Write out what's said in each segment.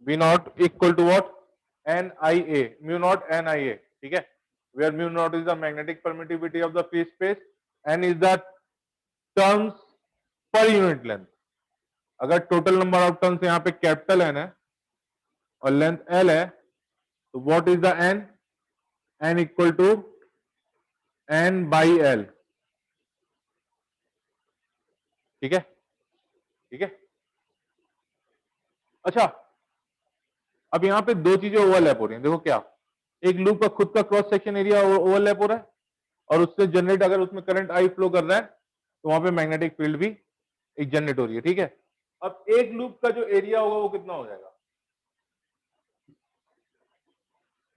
V naught equal to what? NIA, mu naught NIA, ठीक है, where mu naught is the magnetic permittivity of the free space, N is the turns per unit length. अगर total number of turns यहाँ पे capital N है और length L है, तो what is the N? N equal to N by L, ठीक है, ठीक है। अच्छा, अब यहां पे दो चीजें ओवरलैप हो रही हैं, देखो क्या, एक लूप का खुद का क्रॉस सेक्शन एरिया ओवरलैप हो रहा है और उससे जनरेट, अगर उसमें करंट आई फ्लो कर रहा है तो वहां पे मैग्नेटिक फील्ड भी एक जनरेट हो रही है, ठीक है। अब एक लूप का जो एरिया होगा वो कितना हो जाएगा?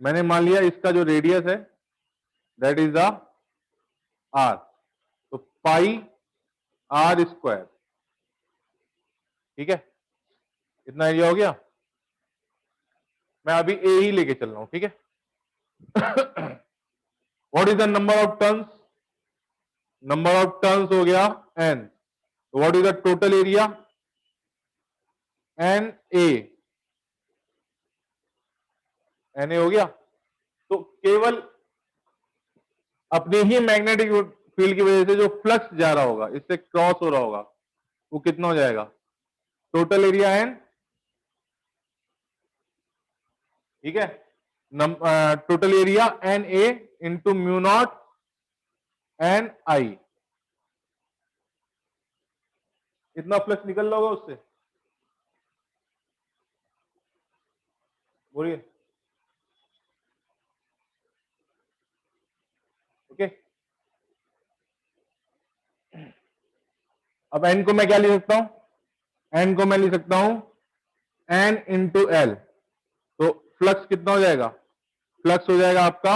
मैंने मान लिया इसका जो रेडियस है दैट इज द आर, तो पाई आर स्क्वायर, ठीक है, इतना एरिया हो गया। मैं अभी ए ही लेके चल रहा हूं, ठीक है। What is the number of turns? Number of turns हो गया N, what is the total area? N A हो गया। तो केवल अपनी ही मैग्नेटिक फील्ड की वजह से जो फ्लक्स जा रहा होगा, इससे क्रॉस हो रहा होगा, वो कितना हो जाएगा? टोटल एरिया एन, ठीक है, total area N A into mu not an I, इतना फ्लक्स निकल रहा होगा उससे, बोलिए, ओके। अब एन को मैं क्या लिख सकता हूं? एन को मैं लिख सकता हूं एन इंटू एल, तो फ्लक्स कितना हो जाएगा? फ्लक्स हो जाएगा आपका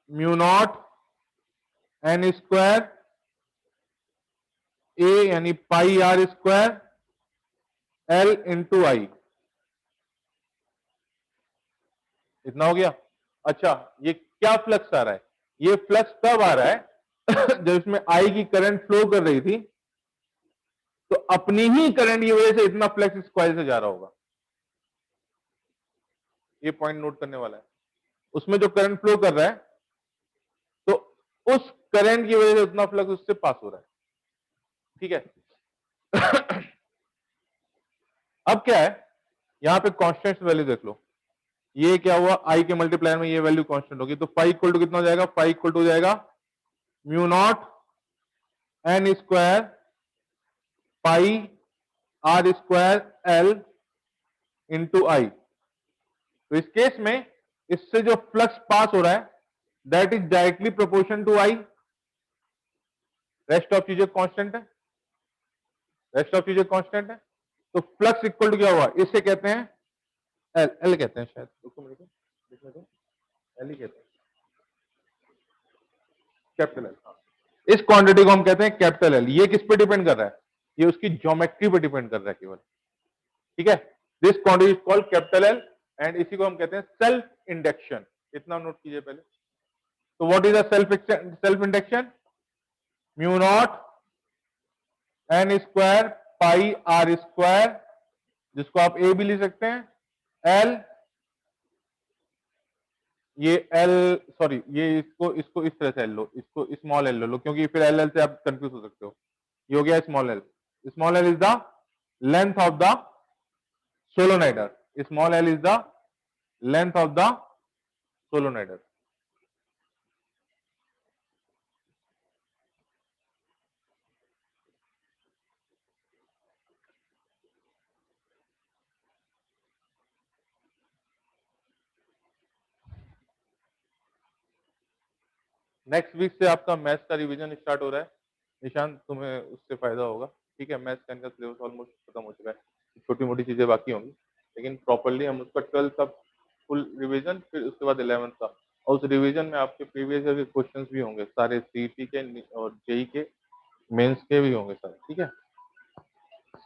म्यू नॉट एन स्क्वायर ए यानी पाई आर स्क्वायर एल इंटू आई, इतना हो गया। अच्छा, ये क्या फ्लक्स आ रहा है? ये फ्लक्स तब आ रहा है जब इसमें आई की करंट फ्लो कर रही थी, तो अपनी ही करंट की वजह से इतना फ्लक्स इस कॉइल से जा रहा होगा। ये पॉइंट नोट करने वाला है। उसमें जो करंट फ्लो कर रहा है, तो उस करंट की वजह से उतना फ्लक्स उससे पास हो रहा है, ठीक है। अब क्या है, यहां पे कांस्टेंट वैल्यू देख लो, ये क्या हुआ, आई के मल्टीप्लायर में ये वैल्यू कांस्टेंट होगी, तो फाइव इक्वल टू कितना हो जाएगा? फाइव इक्वल टू हो जाएगा mu not an square pi are square l into I. तो इस केस में इससे जो फ्लक्स पास हो रहा है that is directly proportion to I, rest of चीजें कांस्टेंट है, रेस्ट ऑफ चीजें कांस्टेंट है, तो फ्लक्स इक्वल टू क्या हुआ? इसे कहते हैं एल, एल कहते हैं शायद, लिखने दो, एल ही कहते हैं, कैपिटल एल। इस क्वांटिटी को हम कहते हैं कैपिटल एल। ये किस पे डिपेंड कर रहा है? ये उसकी ज्योमेट्री पे डिपेंड कर रहा है केवल, ठीक है। This quantity is called capital L and इसी को हम कहते हैं सेल्फ इंडक्शन। इतना नोट कीजिए पहले। तो what is the self induction? Mu not an square pi are square, जिसको आप ए भी लिख सकते हैं, एल, ये एल, सॉरी, ये इसको इस तरह से एल लो, इसको स्मॉल एल लो, क्योंकि फिर एल से आप कंफ्यूज हो सकते हो। ये हो गया small l. Small l is the length of the solenoid, small l is the length of the solenoid. Next week से आपका मैथ्स का रिवीजन स्टार्ट हो रहा है। निशांत, तुम्हें उससे फायदा होगा, ठीक है। मैथ्स का इनका सिलेबस ऑलमोस्ट खत्म हो चुका है, छोटी मोटी चीजें बाकी होंगी, लेकिन प्रॉपरली हम उसका 12th का फुल रिवीजन, फिर उसके बाद 11th का, और उस रिवीजन में आपके प्रीवियस ईयर के क्वेश्चंस भी होंगे सारे, सीईटी के और जेई के, मेंस के भी होंगे सारे, ठीक है,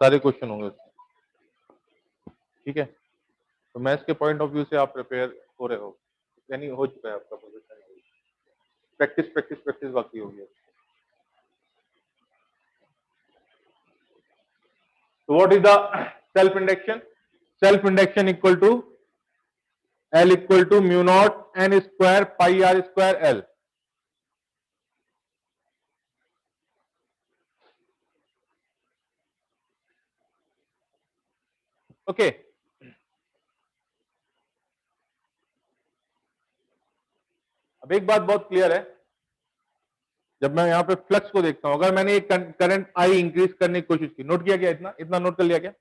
सारे क्वेश्चन होंगे उसमें, ठीक है। तो मैथ्स के पॉइंट ऑफ व्यू से आप प्रिपेयर हो रहे हो, यानी हो चुका है आपका पोजीशन, प्रैक्टिस प्रैक्टिस प्रैक्टिस बाकी होगी। So what is the self induction equal to L equal to mu not N square pi R square L। Okay, अब एक बात बहुत क्लियर है, जब मैं यहां पे फ्लक्स को देखता हूं, अगर मैंने एक करंट आई इंक्रीज करने की कोशिश की, नोट किया क्या, इतना इतना नोट कर लिया क्या,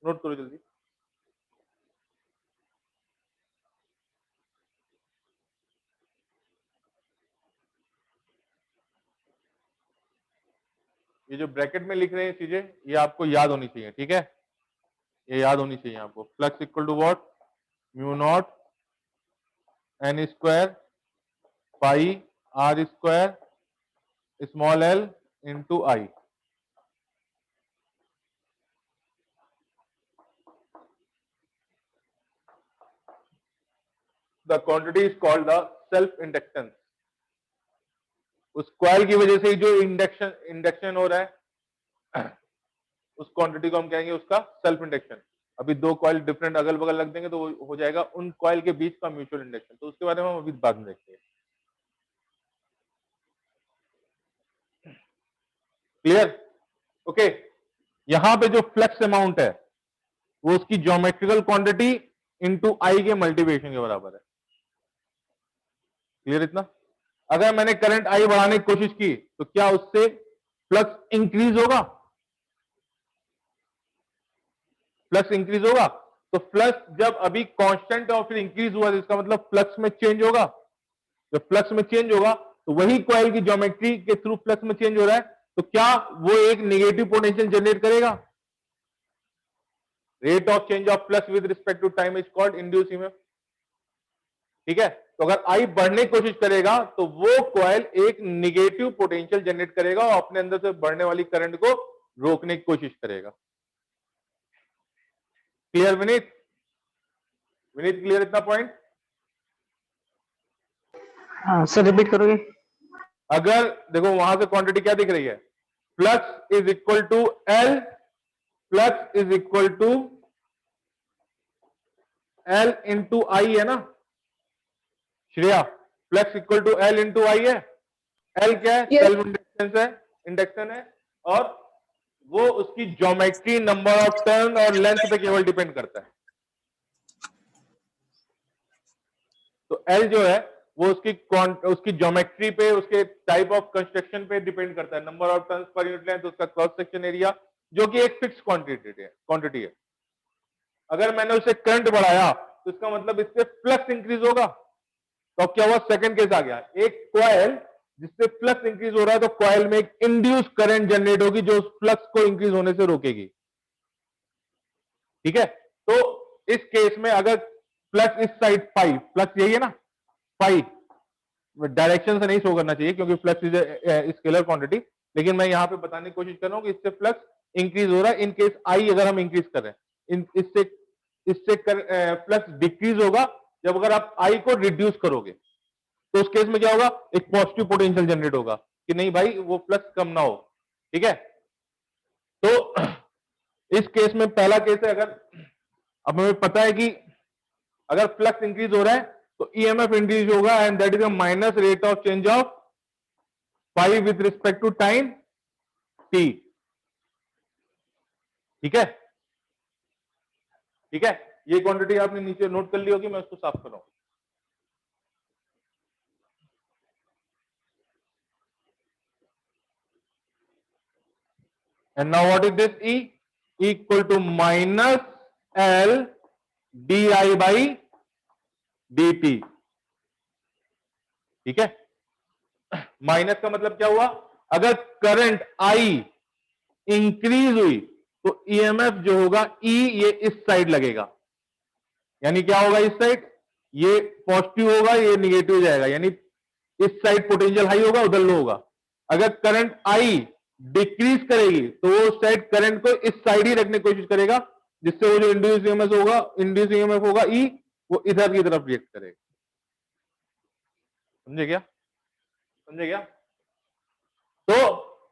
नोट करो जल्दी। ये जो ब्रैकेट में लिख रहे हैं चीजें, ये आपको याद होनी चाहिए, ठीक है, ये याद होनी चाहिए आपको। Flux equal to what, mu not N square pi R square small l into I. The quantity is called the self inductance. उस कॉइल की वजह से जो इंडक्शन हो रहा है, उस क्वांटिटी को हम कहेंगे उसका सेल्फ इंडक्शन। अभी दो कॉइल डिफरेंट अगल बगल रख देंगे तो हो जाएगा उन कॉइल के बीच का म्यूचुअल इंडक्शन, तो उसके बारे में हम अभी बाद में देखेंगे। Clear, okay. यहां पे जो फ्लक्स अमाउंट है वो उसकी ज्योमेट्रिकल क्वांटिटी इनटू आई के मल्टीप्लिकेशन के बराबर है। क्लियर इतना? अगर मैंने करंट आई बढ़ाने की कोशिश की तो क्या उससे फ्लक्स इंक्रीज होगा? फ्लक्स इंक्रीज होगा, तो फ्लक्स जब अभी कांस्टेंट और फिर इंक्रीज हुआ तो इसका मतलब फ्लक्स में चेंज होगा। जब फ्लक्स में चेंज होगा तो वही कॉइल की ज्योमेट्री के थ्रू फ्लक्स में चेंज हो रहा है, तो क्या वो एक नेगेटिव पोटेंशियल जनरेट करेगा? Rate of change of flux with respect to time is called induced EMF. ठीक है, तो अगर आई बढ़ने की कोशिश करेगा तो वो कॉइल एक नेगेटिव पोटेंशियल जनरेट करेगा और अपने अंदर से बढ़ने वाली करंट को रोकने की कोशिश करेगा। क्लियर विनीत? विनीत क्लियर इतना पॉइंट? हाँ सर, रिपीट करोगे? अगर देखो वहां से क्वांटिटी क्या दिख रही है, flux is equal to L, flux is equal to L into I है ना Shreya, flux equal to L into I है। एल क्या है? Yes. सेल्फ इंडक्टेंस है, इंडक्शन है, और वो उसकी ज्योमेट्री, नंबर ऑफ टर्न और लेंथ पे केवल डिपेंड करता है। तो एल जो है वो उसकी ज्योमेट्री पे, उसके टाइप ऑफ कंस्ट्रक्शन पे डिपेंड करता है, number of turns per unit length, उसका क्रॉस सेक्शन एरिया, जो कि एक फिक्स क्वांटिटी है। अगर मैंने उसे करंट बढ़ाया तो इसका मतलब इससे फ्लक्स इंक्रीज होगा। तो अब क्या हुआ, सेकंड केस आ गया, एक कॉइल जिससे फ्लक्स इंक्रीज हो रहा है, तो कॉइल में एक इंड्यूस करंट जनरेट होगी जो उस फ्लक्स को इंक्रीज होने से रोकेगी। ठीक है, तो इस केस में अगर फ्लक्स इस साइड पाई, फ्लक्स यही है ना पाई, डायरेक्शन से नहीं शो करना चाहिए क्योंकि फ्लक्स इज स्केलर क्वांटिटी, लेकिन मैं यहां पे बताने की कोशिश कर रहा हूं कि इससे फ्लक्स इंक्रीज हो रहा है। इन केस आई अगर हम इंक्रीज कर रहे हैं, इससे फ्लक्स डिक्रीज होगा जब अगर आप आई को रिड्यूस करोगे, तो उस केस में क्या होगा, एक पॉजिटिव पोटेंशियल जनरेट होगा कि नहीं भाई वो फ्लक्स कम ना हो। ठीक है, तो इस केस में पहला केस है, अगर अब हमें पता है कि अगर फ्लक्स इंक्रीज हो रहा है तो ईएमएफ इंक्रीज होगा, and that is a minus rate of change of phi with respect to time T. ठीक है, ठीक है, ये क्वांटिटी आपने नीचे नोट कर ली होगी, मैं उसको साफ कर रहा हूं। And now what is this E? Equal to minus L di by dt। ठीक है, माइनस का मतलब क्या हुआ, अगर करंट I इंक्रीज हुई तो ईएमएफ जो होगा E ये इस साइड लगेगा, यानी क्या होगा, इस साइड ये पॉजिटिव होगा, ये निगेटिव हो जाएगा, यानी इस साइड पोटेंशियल हाई होगा, उधर लो होगा। अगर करंट आई डिक्रीज करेगी तो वो साइड करंट को इस साइड ही रखने की कोशिश करेगा, जिससे वो जो इंड्यूस ईएमएफ होगा ई, वो इधर की तरफ रिएक्ट करेगा। समझे क्या? समझे क्या? तो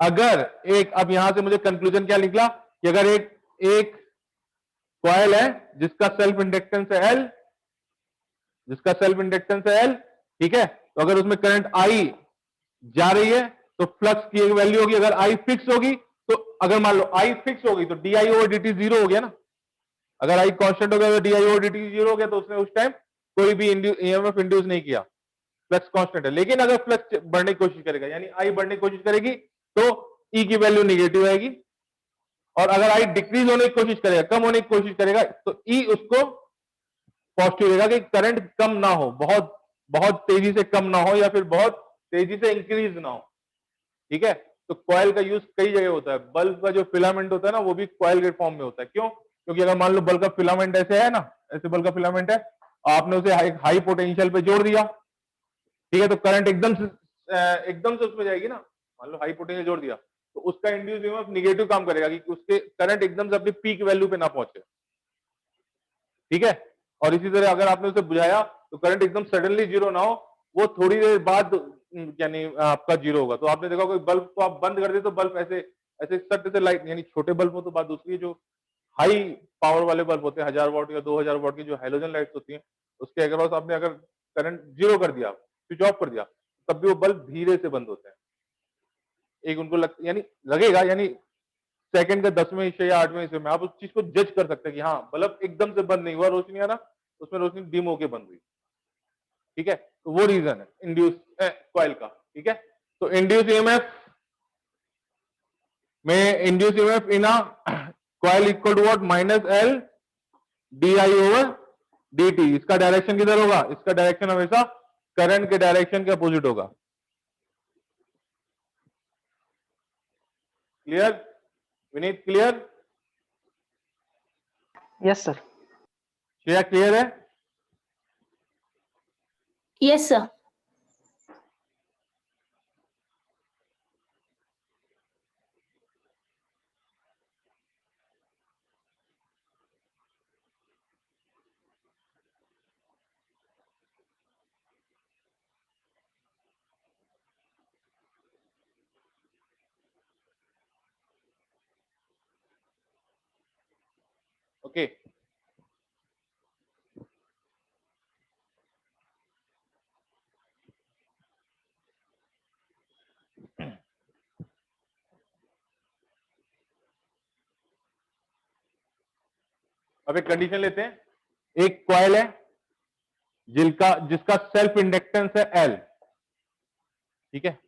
अगर एक, अब यहां से मुझे कंक्लूजन क्या निकला कि अगर एक कॉइल है जिसका सेल्फ इंडक्टेंस है L, जिसका सेल्फ इंडक्टेंस है L, ठीक है। तो अगर उसमें करंट I जा रही है तो फ्लक्स की एक वैल्यू होगी, अगर I फिक्स होगी तो अगर मान लो I फिक्स होगी तो di over dt जीरो हो गया ना। अगर I कांस्टेंट हो गया तो di over dt जीरो हो गया, तो उसने उस टाइम कोई भी ईएमएफ इंड्यूस नहीं किया, फ्लक्स कांस्टेंट है। लेकिन अगर फ्लक्स बढ़ने की कोशिश करेगा यानी I बढ़ने की कोशिश करेगी तो E की वैल्यू निगेटिव आएगी, और अगर I डिक्रीज होने की कोशिश करेगा, कम होने की कोशिश करेगा, तो E उसको पॉजिटिव रहेगा कि करंट कम ना हो, बहुत बहुत तेजी से कम ना हो या फिर बहुत तेजी से इंक्रीज ना हो, ठीक है। तो कॉइल का यूज कई जगह होता है। बल्ब का जो फिलामेंट होता है ना वो भी कॉइल के फॉर्म में होता है। क्यों? क्योंकि अगर मान लो बल्ब का फिलामेंट ऐसे है ना, ऐसे बल्ब का फिलामेंट है, आपने उसे हाई पोटेंशियल पे जोड़ दिया, ठीक है, तो करंट एकदम से उसमें जाएगी ना। मान लो हाई पोटेंशियल जोड़ दिया तो उसका इंड्यूस ईएमएफ निगेटिव काम करेगा कि उसके करंट एकदम से अपनी पीक वैल्यू पे ना पहुंचे, ठीक है। और इसी तरह अगर आपने उसे बुझाया तो करंट एकदम सडनली जीरो ना हो, वो थोड़ी देर बाद यानी आपका जीरो होगा। तो आपने देखा कोई बल्ब को आप बंद कर दे तो बल्ब ऐसे ऐसे सट से लाइट, यानी छोटे बल्ब हो तो बात दूसरी है, जो हाई पावर वाले बल्ब होते हैं 1000 वॉट या 2000 वॉट की जो हेलोजन लाइट्स होती हैं, उसके अक्रॉस आपने अगर करंट जीरो कर दिया, स्विच ऑफ कर दिया, तब भी वो बल्ब धीरे से बंद होते हैं। एक उनको यानी लगेगा, यानी सेकंड के 10वें हिस्से या 8वें हिस्से में आप उस चीज को जज कर सकते हैं कि हाँ बल्ब एकदम से बंद नहीं हुआ, रोशनी आ रहा, उसमें रोशनी डिम होके बंद हुई, ठीक है। तो वो रीजन है इंड्यूस कॉइल का, ठीक है। तो इंड्यूस ईएमएफ में induced EMF in a coil equal to what, minus L D I over D t. इसका डायरेक्शन किधर होगा? इसका डायरेक्शन हमेशा करंट के डायरेक्शन के अपोजिट होगा। Clear Vineet? Clear? Yes sir. Shreya clear है? Yes sir. ओके, अब एक कंडीशन लेते हैं। एक कॉइल है जिसका सेल्फ इंडक्टेंस है एल, ठीक है।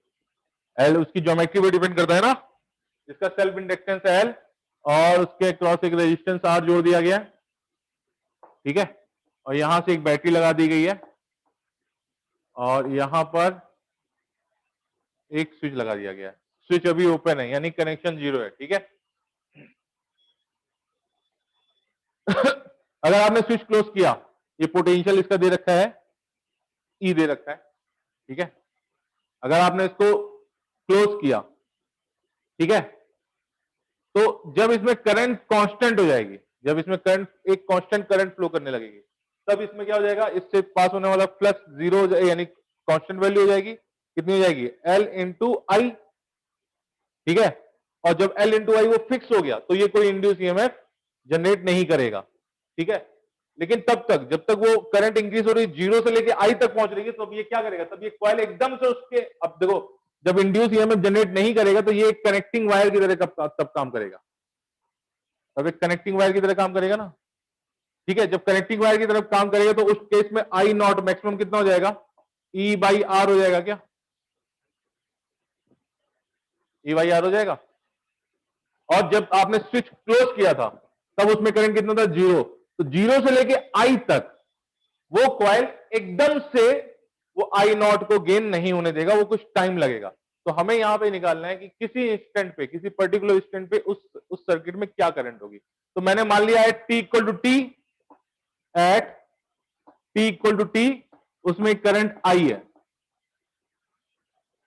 एल उसकी ज्योमेट्री पे डिपेंड करता है ना, जिसका सेल्फ इंडक्टेंस है एल और उसके क्रॉस एक रेजिस्टेंस आर जोड़ दिया गया, ठीक है। और यहां से एक बैटरी लगा दी गई है और यहां पर एक स्विच लगा दिया गया है। स्विच अभी ओपन है यानी कनेक्शन जीरो है, ठीक है। अगर आपने स्विच क्लोज किया, ये पोटेंशियल इसका दे रखा है, ई दे रखा है, ठीक है। अगर आपने इसको क्लोज किया, ठीक है, तो जब इसमें करंट कांस्टेंट हो जाएगी, जब इसमें करंट एक कांस्टेंट करंट फ्लो करने लगेगी, तब इसमें क्या हो जाएगा, इससे पास होने वाला फ्लक्स जीरो यानी कांस्टेंट वैल्यू हो जाएगी। कितनी हो जाएगी? एल इंटू आई, ठीक है। और जब एल इंटू आई वो फिक्स हो गया तो ये कोई इंड्यूस ईएमएफ जनरेट नहीं करेगा, ठीक है। लेकिन तब तक जब तक वो करंट इंक्रीज हो रही जीरो से लेके आई तक पहुंच रही है, तब ये क्या करेगा? तब ये कॉइल एकदम से उसके, अब देखो जब इंड्यूस ईएमएफ जनरेट नहीं करेगा तो ये एक कनेक्टिंग वायर की तरह तब काम करेगा, तब एक कनेक्टिंग वायर की तरह काम करेगा ना, ठीक है। जब कनेक्टिंग वायर की तरफ काम करेगा तो उस केस में आई नॉट मैक्सिमम कितना हो जाएगा? ई बाई आर हो जाएगा क्या? ई बाई आर हो जाएगा। और जब आपने स्विच क्लोज किया था तब उसमें करंट कितना था? जीरो। तो जीरो से लेके आई तक वो कॉइल एकदम से वो आई नॉट को गेन नहीं होने देगा, वो कुछ टाइम लगेगा। तो हमें यहां पे निकालना है कि किसी इंस्टेंट पे, किसी पर्टिकुलर इंस्टेंट पे उस सर्किट में क्या करंट होगी। तो मैंने मान लिया है t equal to t, at T equal to t, उसमें करंट आई है,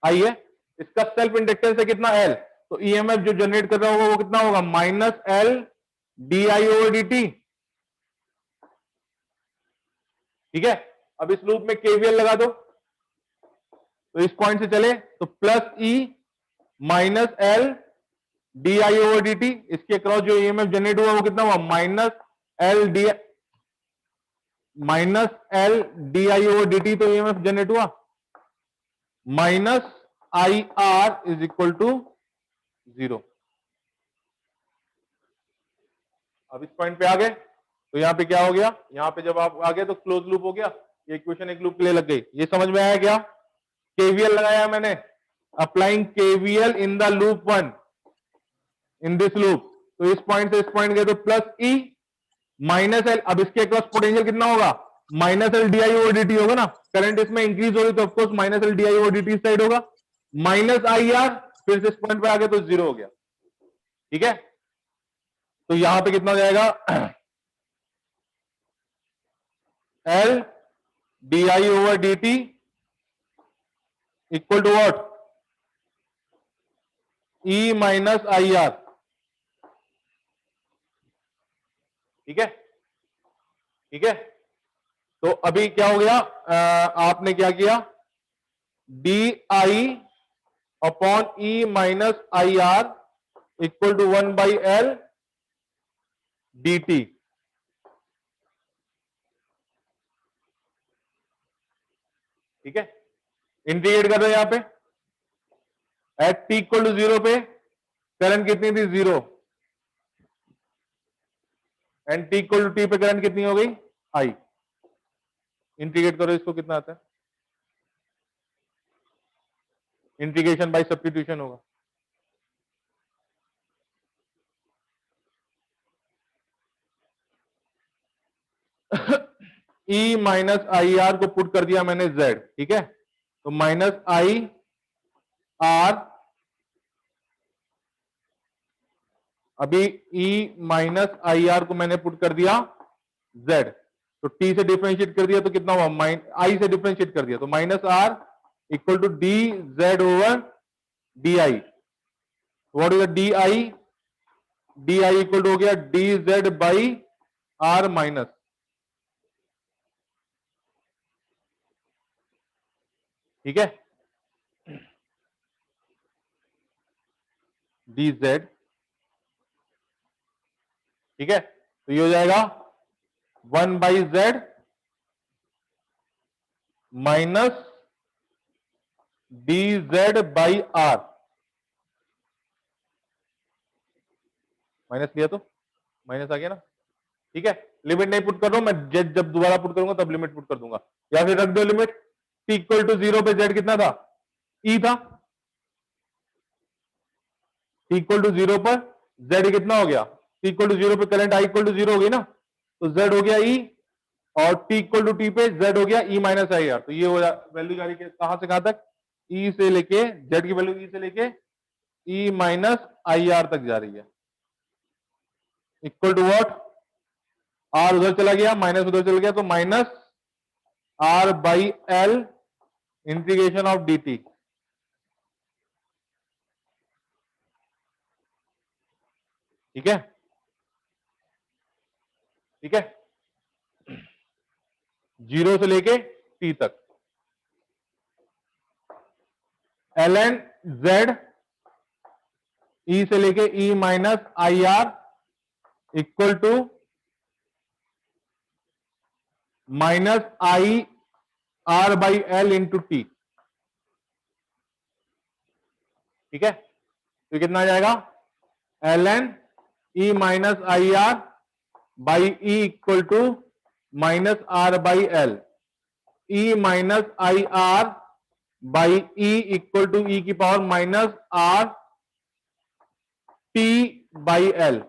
आई है। इसका सेल्फ इंडक्टेंस है कितना? एल। तो ईएमएफ जो जनरेट कर रहा होगा वो कितना होगा? Minus L D I over D T, ठीक है। अब इस लूप में केवीएल लगा दो, तो इस पॉइंट से चले तो plus E minus L D I over D t, इसके क्रॉस जो ईएमएफ जनरेट हुआ वो कितना हुआ? Minus L d minus L D I over D t, तो ईएमएफ जनरेट हुआ, minus I R is equal to 0। अब इस पॉइंट पे आ गए, तो यहां पे क्या हो गया, यहां पे जब आप आ गए तो क्लोज लूप हो गया, ये इक्वेशन एक लूप के लिए लग गई। ये समझ में आया क्या? केवीएल लगाया मैंने, applying KVL in the loop 1 in this loop, तो इस पॉइंट से इस पॉइंट गए तो प्लस ई माइनस एल, अब इसके अक्रॉस पोटेंशियल कितना होगा, minus L D I over D T होगा ना, करंट इसमें इंक्रीज होगी तो of course minus L D I over D T side होगा, माइनस आई आर, फिर से इस पॉइंट पे आ गए तो 0 हो गया। ठीक है, तो यहां पे कितना हो जाएगा, L D I over D T equal to what, E minus I R. ठीक है, ठीक है, तो अभी क्या हो गया, आपने क्या किया, d I upon E minus I R equal to 1 by L D T. ठीक है, इंटीग्रेट कर रहे हैं यहां पे, एट टी इक्वल टू 0 पे करंट कितनी थी, 0, and T equal to T पे करंट कितनी हो गई, आई। इंटीग्रेट करो इसको, कितना आता है, इंटीग्रेशन बाय सब्स्टिट्यूशन होगा, ई माइनस आई आर को पुट कर दिया मैंने जेड। ठीक है, तो माइनस आई आर, अभी ई माइनस आई आर को मैंने पुट कर दिया जेड, तो टी से डिफरेंशिएट कर दिया तो कितना हुआ, आई से डिफरेंशिएट कर दिया तो minus R equal to D Z over D I. What is D I, D I equal to हो गया D Z by R minus. ठीक है, डी जेड। ठीक है, तो ये हो जाएगा 1 by Z minus D Z by R, minus लिया तो माइनस आ गया ना। ठीक है, लिमिट नहीं पुट कर रहा हूं मैं, जेड जब दोबारा पुट करूंगा तब लिमिट पुट कर दूंगा, या फिर रख दो लिमिट, टी इक्वल टू 0 पे जेड कितना था, ई था, टी इक्वल टू 0 पर जेड कितना हो गया, टी इक्वल टू 0 पे करंट आई इक्वल टू 0 हो गई ना, तो जेड हो गया ई, और टी इक्वल टू टी पे जेड हो गया ई माइनस आई आर। तो ये वैल्यू जा रही है कहां से कहां तक, ई से लेके जेड की वैल्यू ई से लेके ई माइनस आई आर तक जा रही है, इक्वल टू व्हाट, आर उधर चला गया, माइनस उधर चला गया, तो minus R by L integration of D T. ठीक है, ठीक है, 0 से लेके टी तक, एल एन जेड ई से लेके e minus I R equal to minus I R by L into t. ठीक है, तो कितना आ जाएगा, l n e minus I R by e equal to minus R by L, e minus I R by e equal to ई की power minus R T by L.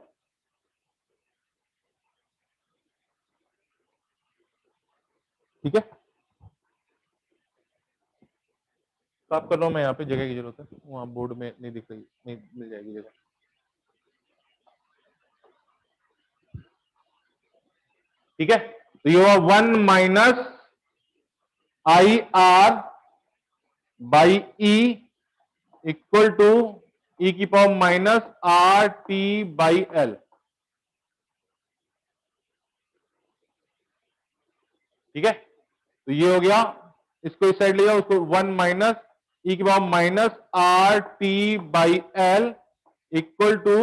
ठीक है, साफ कर रहा हूं मैं, यहां पे जगह की जरूरत है, वहां बोर्ड में नहीं दिख रही, नहीं मिल जाएगी जगह। ठीक है, तो ये हुआ 1 minus I R by e equal to ई की power minus R T by L. ठीक है, तो ये हो गया, इसको इस साइड ले जाओ, उसको 1 माइनस ई की power minus R T by L equal to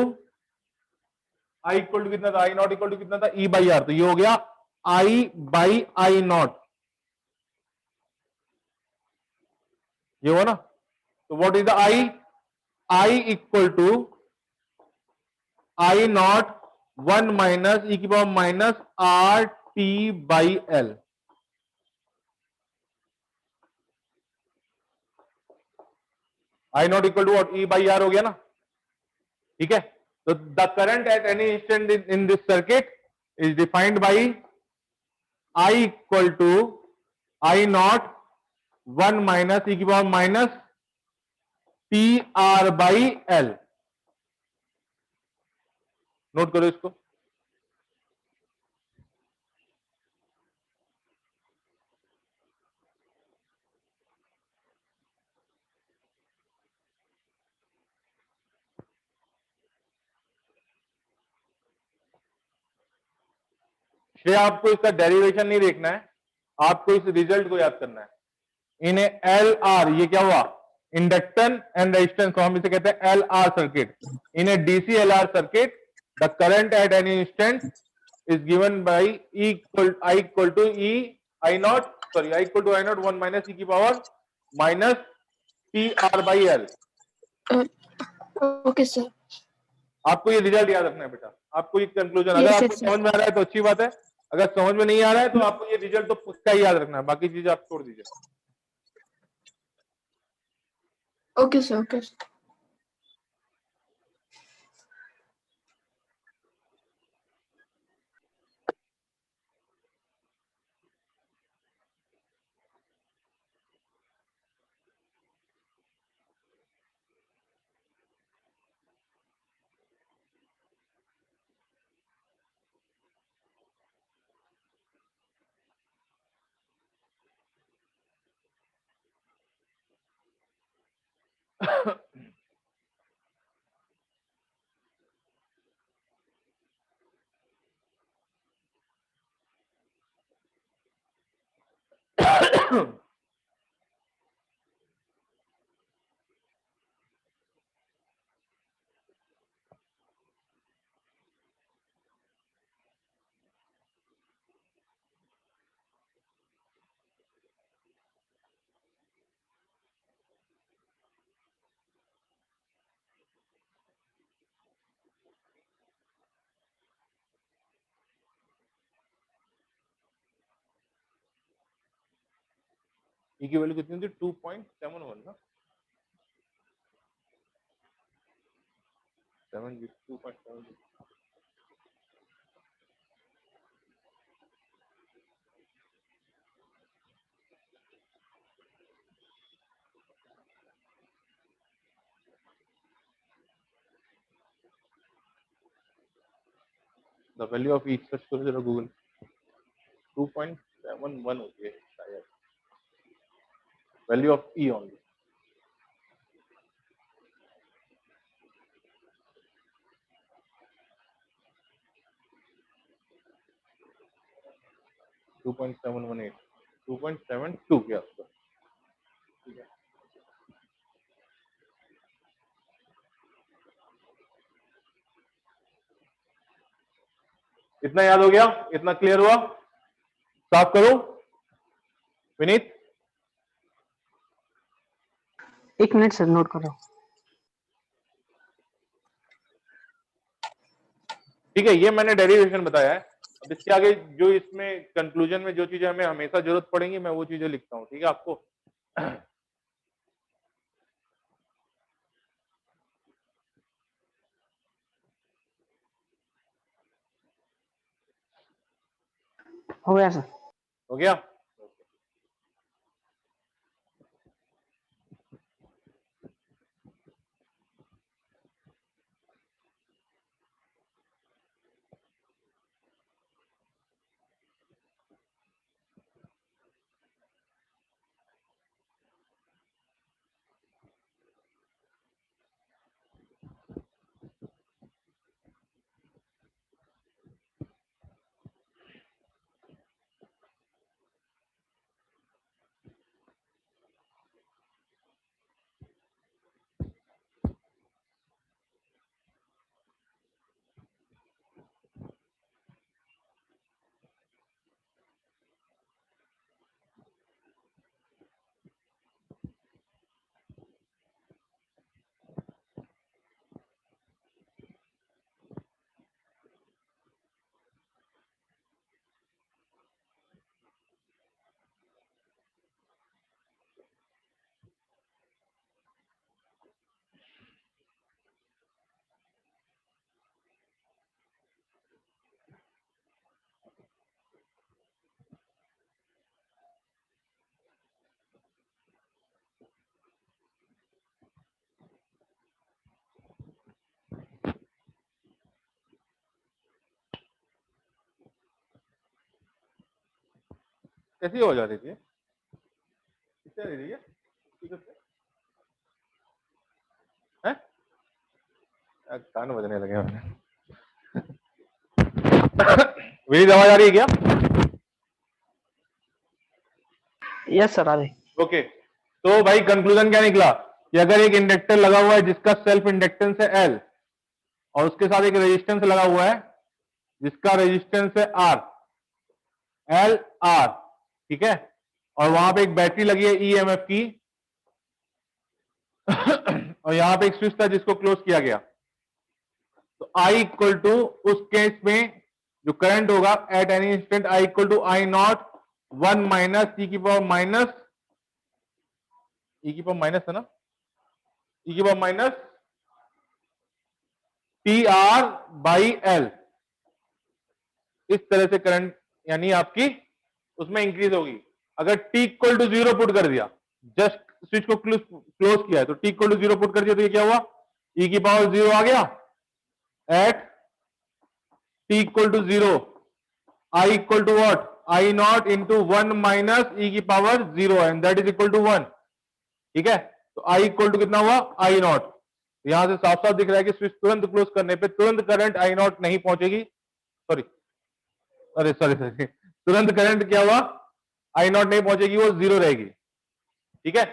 I equal to कितना था, आई नॉट इक्वल टू कितना था, ई बाई आर, तो ये हो गया आई बाई आई नॉट, ये हुआ ना। तो what is the I equal to I not 1 minus ई की power minus R T by L. I not equal to what, e by R हो गया ना, ठीक है। तो the current at any instant in this circuit is defined by I equal to I not 1 minus ई की power minus T R by L. Note करो इसको। श्रेय आपको इसका डेरिवेशन नहीं देखना है, आपको इस रिजल्ट को याद करना है। इन्हें एल आर, ये क्या हुआ, इंडक्टेंस एंड रेजिस्टेंस, हम इसे कहते हैं एल आर सर्किट। इन्हें DC L R circuit, the current at any instant is given by I equal to e I naught, sorry I equal to I not 1 minus ई की power minus T R by L. Okay sir. आपको ये result याद रखना है बेटा, आपको ये conclusion, अगर Yes, आपको yes, sir. समझ में आ रहा है तो अच्छी बात है, अगर समझ में नहीं आ रहा है तो आपको ये रिजल्ट तो पक्का ही याद रखना है, बाकी चीजें आप छोड़ दीजिए। Okay sir, okay sir. E की वैल्यू कितनी थी, 2.71 ना, 2.70। The value of e, search करो जरा गूगल, 2.71 होती है शायद, value of e only. To 2.72 के आसपास, ठीक है। इतना याद हो गया, इतना क्लियर हुआ, साफ करो विनीत। एक मिनट सर, नोट कर रहा हूँ। ठीक है, ये मैंने डेरिवेशन बताया है। अब इसके आगे जो इसमें कंक्लूजन में जो चीजें हमें हमेशा जरूरत पड़ेंगी मैं वो चीजें लिखता हूँ, ठीक है आपको। हो गया सर। हो गया। कैसी हो जा रही थी? किससे रही थी? ठीक है? कान बजने लगे मैंने। मेरी आवाज आ रही है क्या? यस सर, आ रही। ओके, तो भाई कंक्लूजन क्या निकला कि अगर एक इंडक्टर लगा हुआ है जिसका सेल्फ इंडक्टेंस है एल और उसके साथ एक रेजिस्टेंस लगा हुआ है जिसका रेजिस्टेंस है आर, एल आर, ठीक है, और वहां पे एक बैटरी लगी है ईएमएफ की और यहां पे एक स्विच था जिसको क्लोज किया गया, तो आई इक्वल टू उस केस में जो करंट होगा at any instant I equal to I not 1 minus ई की पावर माइनस है ना, ई की power minus T R by L. इस तरह से करंट यानी आपकी उसमें इंक्रीज होगी। अगर टी इक्वल टू 0 पुट कर दिया, जस्ट स्विच को क्लोज किया है, तो टी इक्वल टू 0 पुट कर दिया तो ये क्या हुआ, ई की पावर 0 आ गया at T equal to 0, I equal to what, I not into 1 minus ई की power 0 and that is equal to 1। ठीक है, तो आई इक्वल टू कितना हुआ, आई नॉट। यहां से साफ साफ दिख रहा है कि स्विच तुरंत क्लोज करने पे तुरंत करंट आई नॉट नहीं पहुंचेगी, सॉरी अरे सॉरी सॉरी, तुरंत करंट क्या हुआ, आई नॉट नहीं पहुंचेगी, वो 0 रहेगी। ठीक है,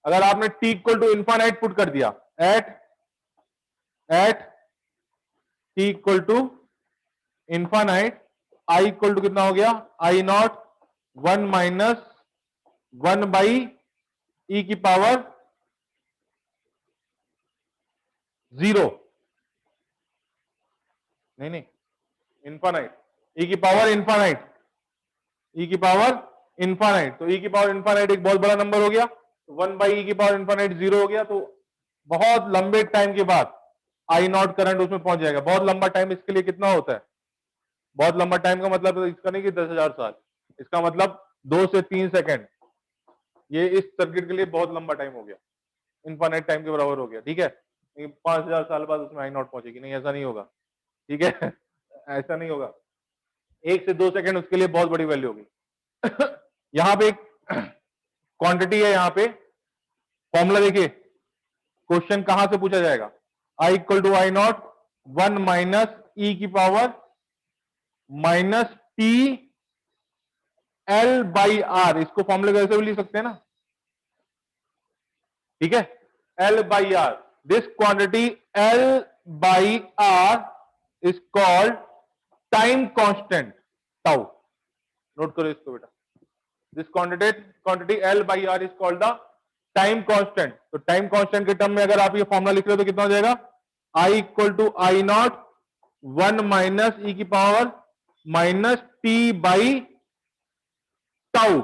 अगर आपने T equal to infinite put कर दिया at T equal to infinite, I equal to कितना हो गया, I not 1 minus 1 by E की पावर 0, नहीं इन्फानाइट, ई की पावर इन्फानाइट, ई की पावर इन्फानाइट, तो ई की पावर इन्फानाइट एक बहुत बड़ा नंबर हो गया, 1 बाई ई की पावर इन्फानाइट 0 हो गया, तो बहुत लंबे टाइम के बाद आई नॉट करंट उसमें पहुंच जाएगा। बहुत लंबा टाइम इसके लिए कितना होता है, बहुत लंबा टाइम का मतलब इसका नहीं कि 10,000 साल, इसका मतलब 2 से 3 सेकंड, ये इस सर्किट के लिए बहुत लंबा टाइम हो गया, इन्फानाइट टाइम के बराबर हो गया। ठीक है, 5,000 साल बाद उसमें आई नॉट पहुंचेगी, नहीं ऐसा नहीं होगा। ठीक है ऐसा नहीं होगा, 1 से 2 सेकंड उसके लिए बहुत बड़ी वैल्यू होगी। यहां पे एक क्वांटिटी है, यहां पे फॉर्मूला देखिए, क्वेश्चन कहां से पूछा जाएगा, I equal to I not 1 minus ई की power minus T L by R, इसको फॉर्मूले कैसे भी लिख सकते हैं ना, ठीक है, L by R, this quantity L by R is called time constant tau. Note करो इसको बेटा, this quantity L by R is called the time constant. तो टाइम कांस्टेंट के टर्म में अगर आप ये फॉर्मूला लिख रहे हो तो कितना हो जाएगा, I equal to I not 1 minus ई की power minus T by tau.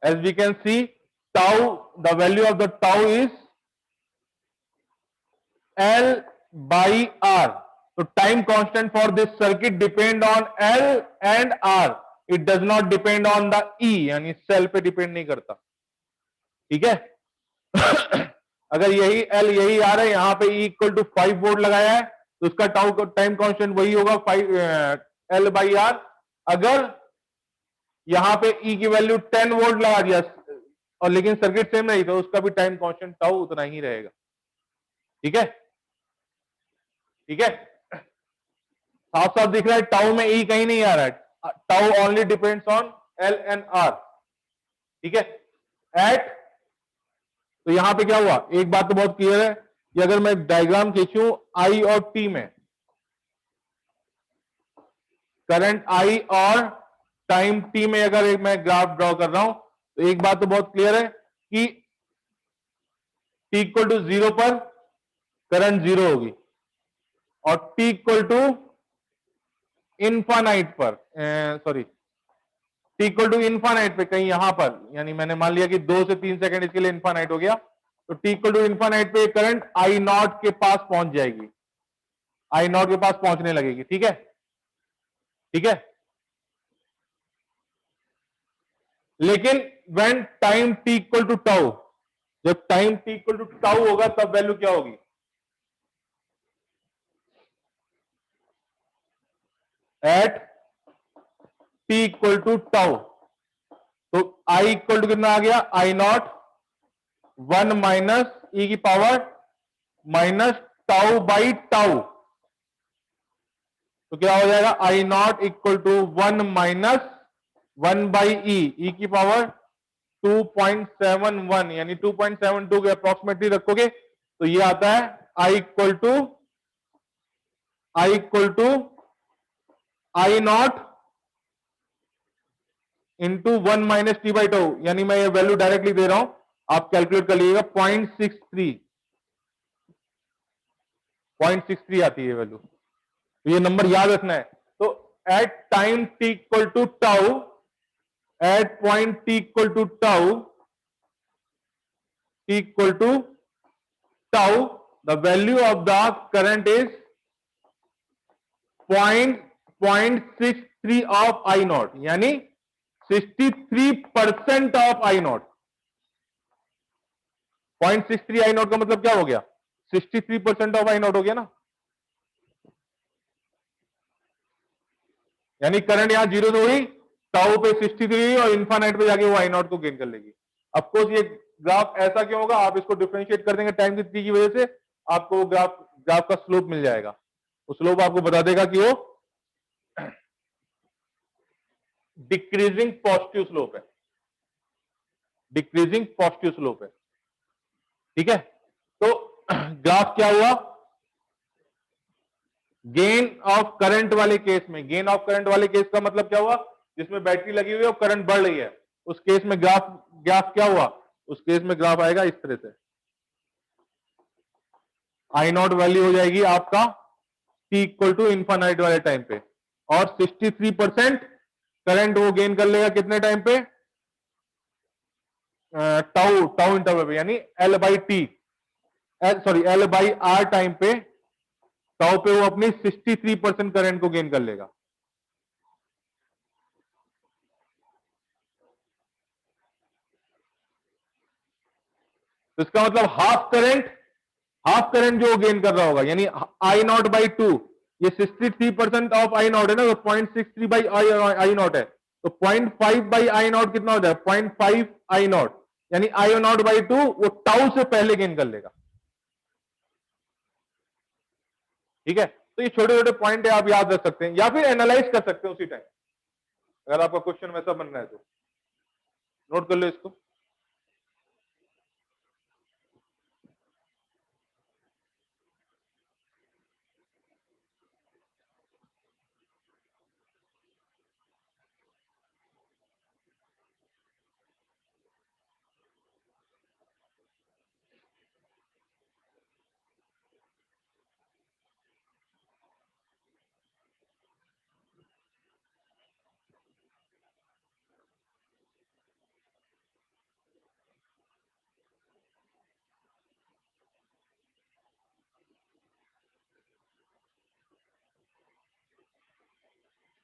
As we can see, tau, the value of the tau is L by R. So time constant for this circuit depend on L and R. It does not depend on the E, यानी cell पे depend नहीं करता। ठीक है अगर यही L यही R है, यहां पे E इक्वल टू 5 वोल्ट लगाया है, तो उसका टाउ टाइम कांस्टेंट वही होगा 5 L by R। अगर यहां पे E की वैल्यू 10 वोल्ट लगा दिया और लेकिन सर्किट सेम नहीं, तो उसका भी टाइम कांस्टेंट टाउ उतना ही रहेगा। ठीक है, ठीक है, साफ साफ दिख रहा है, टाउ में ई कहीं नहीं आ रहा है, tau only depends on L and R. ठीक है, एट, तो यहां पे क्या हुआ, एक बात तो बहुत क्लियर है कि अगर मैं डायग्राम खींचूं आई और टी में, करंट आई और टाइम टी में अगर एक मैं ग्राफ ड्रॉ कर रहा हूं, तो एक बात तो बहुत क्लियर है कि टी इक्वल टू 0 पर करंट 0 होगी और टी इक्वल टू इनफानाइट पर, sorry, T equal to infinite पे कहीं यहां पर, यानी मैंने मान लिया कि 2 से 3 सेकंड इसके लिए इनफानाइट हो गया, तो टी इक्वल टू इनफानाइट पे करंट आई नॉट के पास पहुंच जाएगी, आई नॉट के पास पहुंचने लगेगी। ठीक है, ठीक है, लेकिन when time T equal to tau, जब time T equal to tau होगा तब वैल्यू क्या होगी, at T equal to tau, तो आई इक्वल टू कितना आ गया, आई नॉट 1 माइनस ई की power minus tau by tau, तो क्या हो जाएगा, I not equal to 1 minus 1 by E की पावर 2.71, यानी 2.72 के अप्रोक्सीमेटली रखोगे तो ये आता है I equal to I not into 1 minus T by two, यानी मैं ये वैल्यू डायरेक्टली दे रहा हूं, आप कैलकुलेट कर लीजिएगा, 0.63 आती है वैल्यू, तो ये नंबर याद रखना है। तो at time T equal to tau, at point T equal to tau, T equal to tau, the value of the current is 0.63 of I naught, यानी 63% of I naught. 0.63 I naught का मतलब क्या हो गया, 63% ऑफ आई नॉट हो गया ना, यानी करंट यहां जीरो से हुई, टाउ पे 63 और इन्फानाइट पे जाके वो आई नॉट को गेन कर लेगी। ऑफकोर्स ये ग्राफ ऐसा क्यों होगा, आप इसको डिफरेंशिएट कर देंगे टाइम की की वजह से, आपको वो ग्राफ का स्लोप मिल जाएगा, वो स्लोप आपको बता देगा कि वो डिक्रीजिंग पॉजिटिव स्लोप है, डिक्रीजिंग पॉजिटिव स्लोप है, ठीक है। तो ग्राफ क्या हुआ, गेन ऑफ करंट वाले केस में, गेन ऑफ करंट वाले केस का मतलब क्या हुआ, जिसमें बैटरी लगी हुई है और करंट बढ़ रही है, उस केस में ग्राफ क्या हुआ, उस केस में ग्राफ आएगा इस तरह से, आई नॉट वैल्यू हो जाएगी आपका टी इक्वल टू इन्फानाइट वाले टाइम पे, और 63% करंट वो गेन कर लेगा कितने टाइम पे, टाउ इंटरवल पे, यानी L by T, L by R time पे, टाउ पे वो अपनी 63% करंट को गेन कर लेगा। तो इसका मतलब हाफ करंट जो गेन कर रहा होगा, यानी आई नॉट बाई टू, ये 63% ऑफ आई नॉट है ना, तो 0.63 बाई आई नॉट है, तो 0.5 बाई आई नॉट कितना हो जाएगा, 0.5 आई नॉट, यानी आई नॉट बाई टू वो टाउ से पहले गेन कर लेगा, ठीक है। तो ये छोटे छोटे पॉइंट है, आप याद रख सकते हैं या फिर एनालाइज कर सकते हैं उसी टाइम, अगर आपका क्वेश्चन वैसा बन रहा है तो नोट कर लो इसको।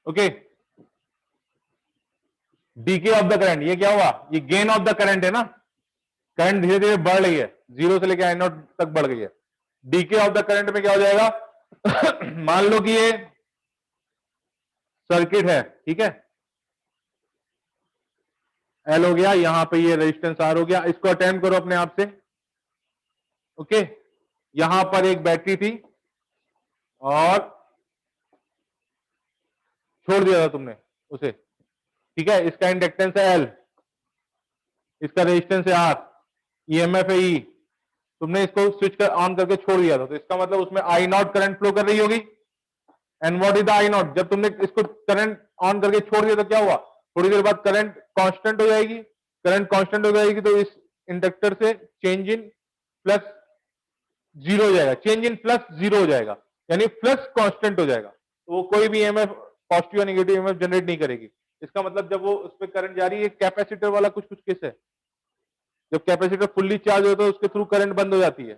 Okay, DK of the current, ये क्या हुआ, ये गेन ऑफ द करंट है ना, करंट धीरे धीरे बढ़ रही है, जीरो से लेकर आई नॉट तक बढ़ गई है, डीके ऑफ द करंट में क्या हो जाएगा मान लो कि ये सर्किट है, ठीक है, एल हो गया, यहां पे ये रेजिस्टेंस आर हो गया, इसको अटेम्प्ट करो अपने आप से, ओके, यहां पर एक बैटरी थी और छोड़ दिया था तुमने उसे, ठीक है, इसका इंडक्टेंस है एल, इसका रेजिस्टेंस है आर, ईएमएफ है ई, तुमने इसको स्विच कर ऑन करके छोड़ दिया था, तो इसका मतलब उसमें आई नॉट करंट फ्लो कर रही होगी, and what is the I not, जब तुमने इसको करंट ऑन करके छोड़ दिया तो क्या हुआ, थोड़ी देर बाद करंट कांस्टेंट हो जाएगी, करंट कांस्टेंट हो जाएगी तो इस इंडक्टर से चेंज इन प्लस जीरो हो जाएगा, चेंज इन प्लस जीरो हो जाएगा, यानी फ्लक्स कांस्टेंट हो जाएगा, तो वो कोई भी ईएमएफ पॉजिटिव या नेगेटिव ईएमएफ जनरेट नहीं करेगी। इसका मतलब जब वो उस पर करंट जा रही है, कैपेसिटर वाला कुछ कुछ केस है, जब कैपेसिटर फुल्ली चार्ज होता है उसके थ्रू करंट बंद हो जाती है,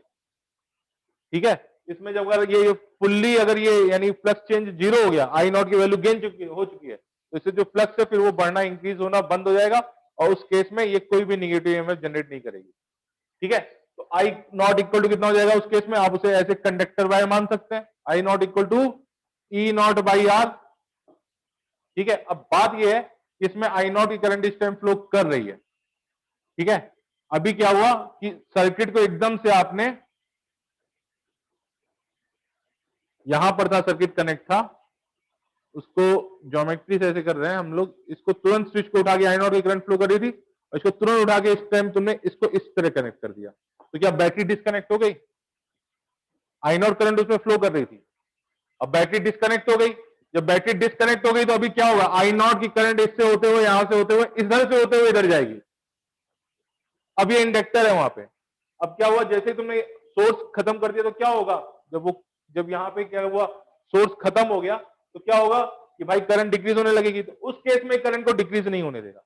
ठीक है, इसमें जब अगर ये फुल्ली अगर ये यानी फ्लक्स चेंज जीरो हो गया, आई नॉट की वैल्यू गेन हो चुकी है, तो इससे जो फ्लक्स है फिर वो बढ़ना इंक्रीज होना बंद हो जाएगा, और उस केस में ये कोई भी नेगेटिव ईएमएफ जनरेट नहीं करेगी, ठीक है। तो आई नॉट इक्वल टू कितना हो जाएगा उस केस में, आप उसे ऐसे कंडक्टर वायर मान सकते हैं, I not equal to E not by R, ठीक है, अब बात यह है कि इसमें आई नॉट की करंट इस टाइम फ्लो कर रही है। ठीक है, अभी क्या हुआ कि सर्किट को एकदम से आपने, यहां पर था सर्किट कनेक्ट था, उसको ज्योमेट्री से ऐसे कर रहे हैं हम लोग, इसको तुरंत स्विच को उठा के आई नॉट की करंट फ्लो कर रही थी और इसको तुरंत उठा के इस टाइम तुमने इसको इस तरह कनेक्ट कर दिया, तो क्या बैटरी डिस्कनेक्ट हो गई? आई नॉट करंट उसमें फ्लो कर रही थी, अब बैटरी डिस्कनेक्ट हो गई। जब बैटरी डिस्कनेक्ट हो गई तो अभी क्या होगा, आई नॉट की करंट इससे होते हुए, यहां से होते हुए, इधर से होते हुए इधर जाएगी। अब ये इंडक्टर है वहां पे, अब क्या हुआ, जैसे तुमने सोर्स खत्म कर दिया तो क्या होगा, जब यहां पे क्या हुआ, सोर्स खत्म हो गया तो क्या होगा कि भाई करंट डिक्रीज होने लगेगी, तो उस केस में करंट को डिक्रीज नहीं होने देगा,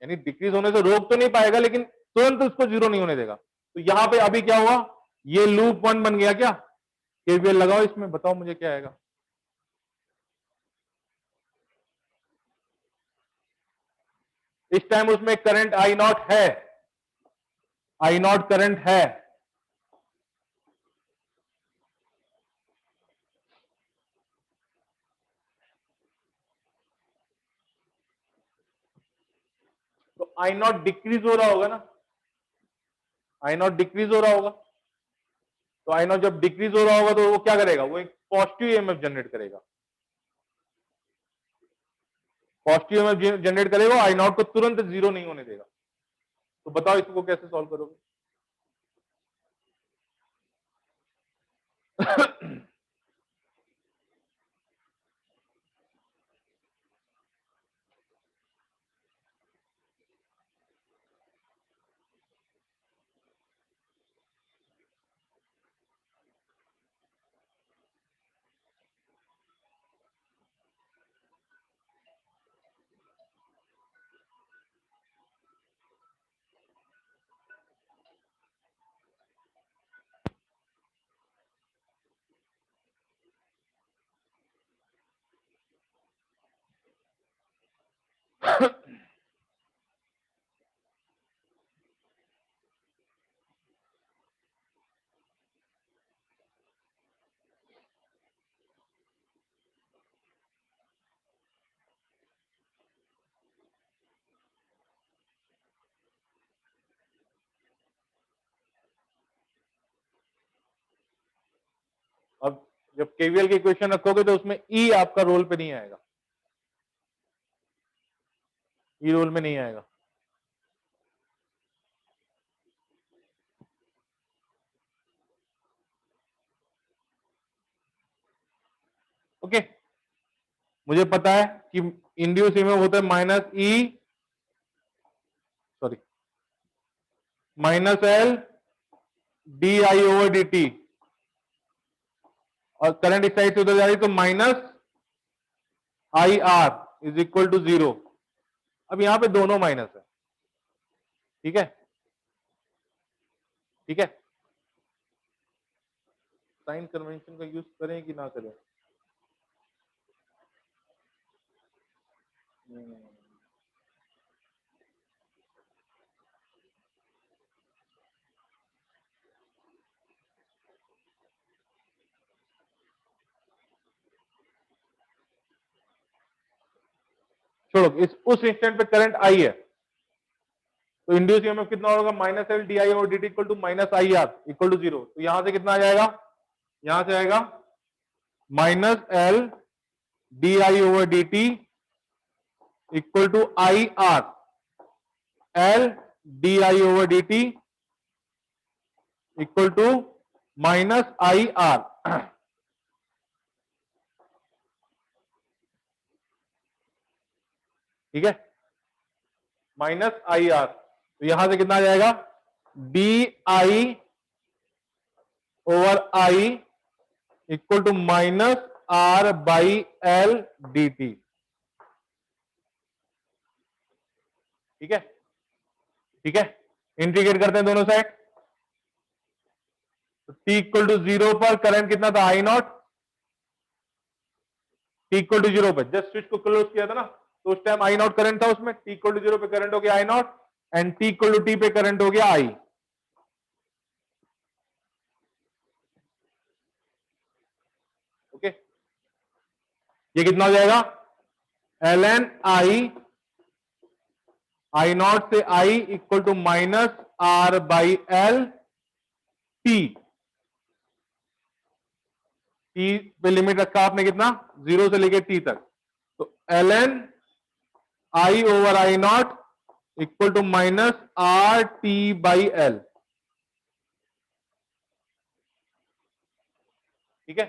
यानी डिक्रीज होने से रोक तो नहीं पाएगा लेकिन तुरंत उसको जीरो नहीं होने देगा। तो यहां पे अभी क्या हुआ, ये लूप वन बन गया। क्या केवीएल लगाओ इसमें, बताओ मुझे क्या आएगा। इस टाइम उसमें करंट आई नॉट है, आई नॉट करंट है, तो आई नॉट डिक्रीज हो रहा होगा ना, आई नॉट डिक्रीज हो रहा होगा, तो आई नॉट जब डिक्रीज हो रहा होगा तो वो क्या करेगा, वो एक पॉजिटिव ईएमएफ जनरेट करेगा, पॉजिटिव ईएमएफ जनरेट करेगा, आई नॉट को तुरंत जीरो नहीं होने देगा। तो बताओ इसको कैसे सॉल्व करोगे? अब जब केवीएल की इक्वेशन रखोगे तो उसमें ई आपका रोल पे नहीं आएगा, ई रोल में नहीं आएगा। ओके, मुझे पता है कि इंड्यूस ईएमएफ होता है minus E, sorry, minus L D I over D T, और करंट इस साइड से उधर जा रही तो minus I R is equal to zero. अब यहां पे दोनों माइनस है, ठीक है, ठीक है, साइन कन्वेंशन का यूज करें कि ना करें? छोड़ो, इस उस इंस्टेंट पे करंट आई है तो इंड्यूस ईएमएफ कितना होगा, माइनस एल डी आई और D T equal to minus I R equal to zero. तो यहां से कितना आ जाएगा, यहां से आएगा minus L D I over D T equal to I R L D I over D T equal to minus I R. ठीक है, माइनस आई आर, तो यहां से कितना आ जाएगा, D I over I equal to minus R by L D T. ठीक है, ठीक है, इंटीग्रेट करते हैं दोनों साइड, तो टी इक्वल टू जीरो पर करंट कितना था, I not, T equal to zero पर जस्ट स्विच को क्लोज किया था ना, तो उस टाइम आई नॉट करंट था उसमें, टी इक्वल टू जीरो पे करंट हो गया I not, and T equal to T पे करंट हो गया आई। ओके, ये कितना हो जाएगा, एल एन आई नॉट से I equal to minus R by L T. टी पे लिमिट रखा आपने कितना, 0 से लेके टी तक, तो L N I over I not equal to minus R T by L. ठीक है,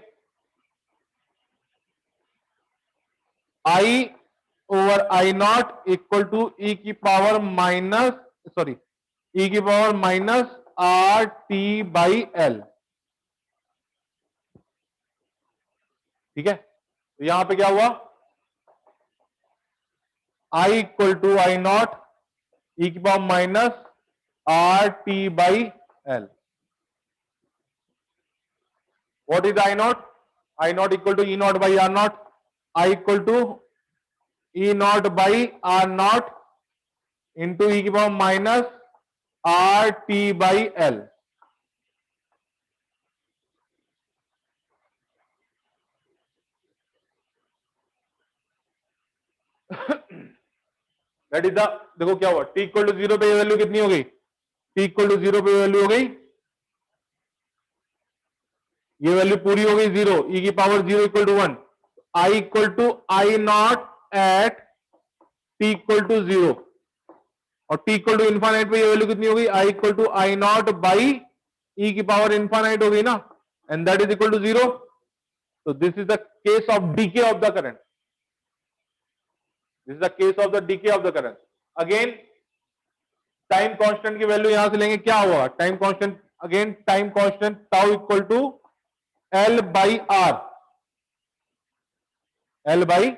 I over I not equal to ई की पावर माइनस, सॉरी, ई की power minus R T by L. ठीक है, तो यहां पे क्या हुआ, I equal to I not E की power minus R T by L. What is I not, I not equal to E not by R not, I equal to E not by R not into E की power minus R T by L. That is the, देखो क्या हुआ, T equal to 0 पे value कितनी हो गई, T equal to 0 पे value हो गई, ये वैल्यू पूरी हो गई 0, ई की power 0 equal to 1, I equal to I naught at T equal to 0, और टी इक्वल टू इन्फानाइट पे ये वैल्यू कितनी हो गई, I equal to I not by E की पावर इन्फानाइट हो गई ना, and that is equal to 0। तो this is the case of decay of the current, this is the case of the decay of the current. Again time constant की value यहां से लेंगे, क्या होगा time constant, again time constant tau equal to L by R, L by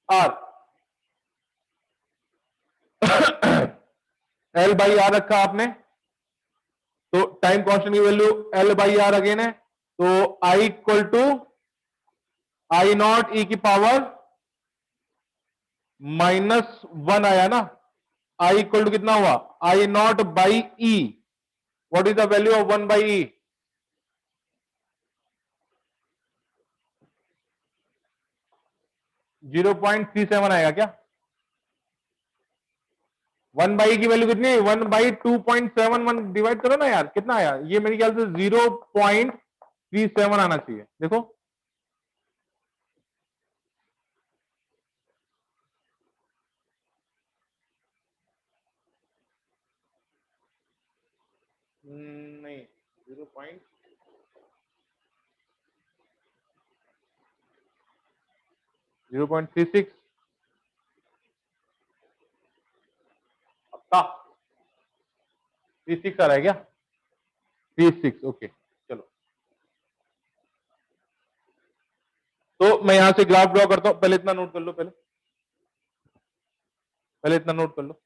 R, L by are रखा आपने, तो time constant की value L by R again है, तो I equal to I not E की पावर -1 आया ना, आई equal to कितना हुआ, I not by E, what is the value of 1 by E, 0.37 आएगा क्या, 1 बाई की वैल्यू कितनी है, 1/2.71 डिवाइड करो ना यार, कितना आया, ये मेरे ख्याल से 0.37 आना चाहिए, देखो नहीं, 0.36 पक्का, 36 आ रहा है क्या, 36, ओके चलो। तो मैं यहां से ग्राफ ड्रॉ करता हूं, पहले इतना नोट कर लो, पहले पहले इतना नोट कर लो,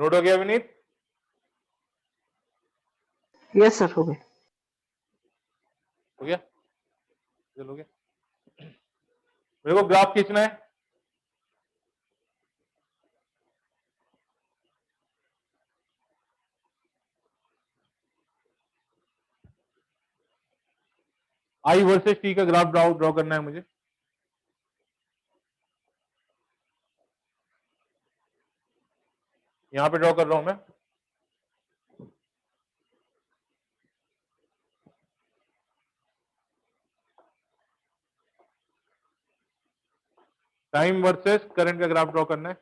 नोट हो गया विनीत? यस सर, हो गए। हो गया? चलो हो गया। मेरे को ग्राफ खींचना है। आई वर्सेस टी का ग्राफ ड्रॉ करना है मुझे। यहां पे ड्रॉ कर रहा हूं मैं। टाइम वर्सेस करंट का ग्राफ ड्रॉ करना है।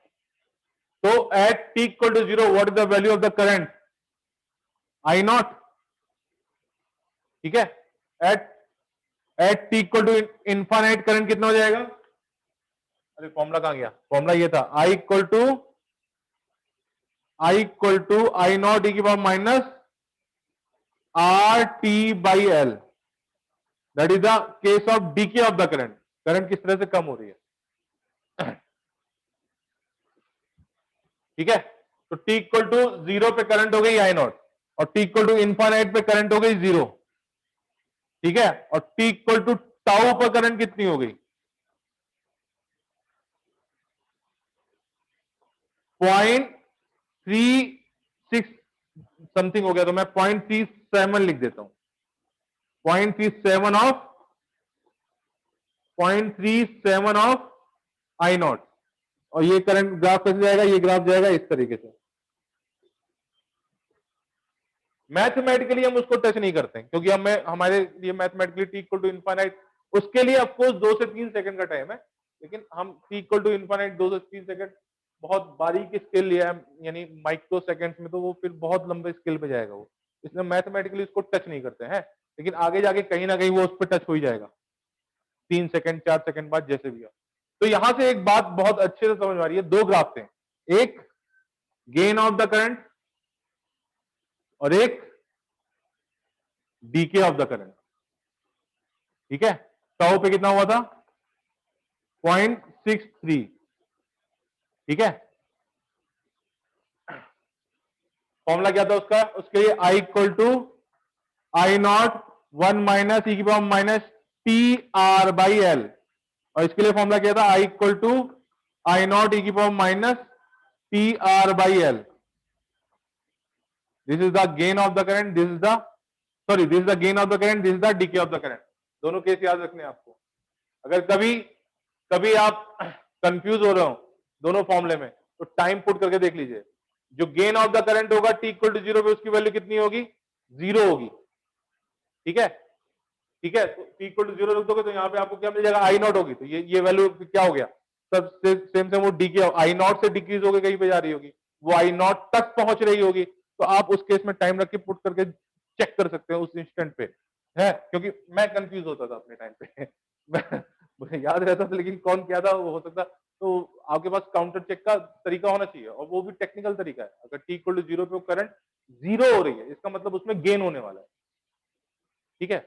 तो at T equal to 0 what is the value of the current? I naught. ठीक है, at at T equal to infinite current कितना हो जाएगा? अरे फॉर्मूला कहां गया? फॉर्मूला ये था, I equal to I not E की power minus R T by L. That is the case of decay of the current. Current किस तरह से कम हो रही है। ठीक है, तो टी इक्वल टू 0 पे करंट हो गई आई नॉट, और टी इक्वल टू इनफाइनाइट पे करंट हो गई 0। ठीक है, और टी इक्वल टू टाउ पर करंट कितनी हो गई? 0.36 समथिंग हो गया, तो मैं 0.37 लिख देता हूं। 0.37 ऑफ आई नॉट। और ये करंट ग्राफ कैसे जाएगा? ये ग्राफ जाएगा इस तरीके से। मैथमेटिकली हम उसको टच नहीं करते हैं, क्योंकि हमें हमारे लिए mathematically T equal to infinite, उसके लिए ऑफकोर्स 2 से 3 सेकंड का टाइम है, लेकिन हम टी इक्वल टू इनफाइनाइट 2 से 3 सेकंड बहुत बारीक स्केल लिया है, यानी माइक्रो सेकंड्स में, तो वो फिर बहुत लंबे स्केल पे जाएगा वो, इसलिए मैथमेटिकली उसको टच नहीं करते हैं। लेकिन आगे जाके कहीं ना कहीं वो उस पर टच हो ही जाएगा, 3 सेकंड 4 सेकंड बाद जैसे भी हो। तो यहां से एक बात बहुत अच्छे से समझ आ रही है, 2 ग्राफ थे, एक गेन ऑफ द करंट और एक डीके ऑफ द करंट। ठीक है, टाउ पे कितना हुआ था? 0.63। ठीक है, फॉर्मूला क्या था उसका? उसके लिए I equal to I not 1 minus ई की power minus T R by L, और इसके लिए फॉर्मूला क्या था? I equal to I not E की power minus T R by L. This is the gain of the current, this is the this is the gain of the current, this is the decay of the current. दोनों case याद रखने हैं आपको। अगर कभी कभी आप confuse हो रहे हो दोनों फॉर्मूले में, तो टाइम पुट करके देख लीजिए। जो गेन ऑफ द करंट होगा टी इक्वल टू 0 पे, उसकी वैल्यू कितनी होगी? 0 होगी। ठीक है, ठीक है, तो टी इक्वल टू 0 रख दोगे तो यहाँ पे आपको क्या मिल जाएगा? आई नॉट होगी। तो ये वैल्यू क्या हो गया? सब सेम से वो डीके आई नॉट से डिक्रीज होकर कहीं पे जा रही होगी, वो आई नॉट तक पहुंच रही होगी। तो आप उस केस में टाइम रख के पुट करके चेक कर सकते हैं उस इंस्टेंट पे, है, क्योंकि मैं कंफ्यूज होता था अपने टाइम पे। मुझे याद रहता था, लेकिन कौन क्या था वो हो सकता। तो आपके पास काउंटर चेक का तरीका होना चाहिए, और वो भी टेक्निकल तरीका है। अगर टी इक्वल टू 0 पे करंट 0 हो रही है, इसका मतलब उसमें गेन होने वाला है। ठीक है,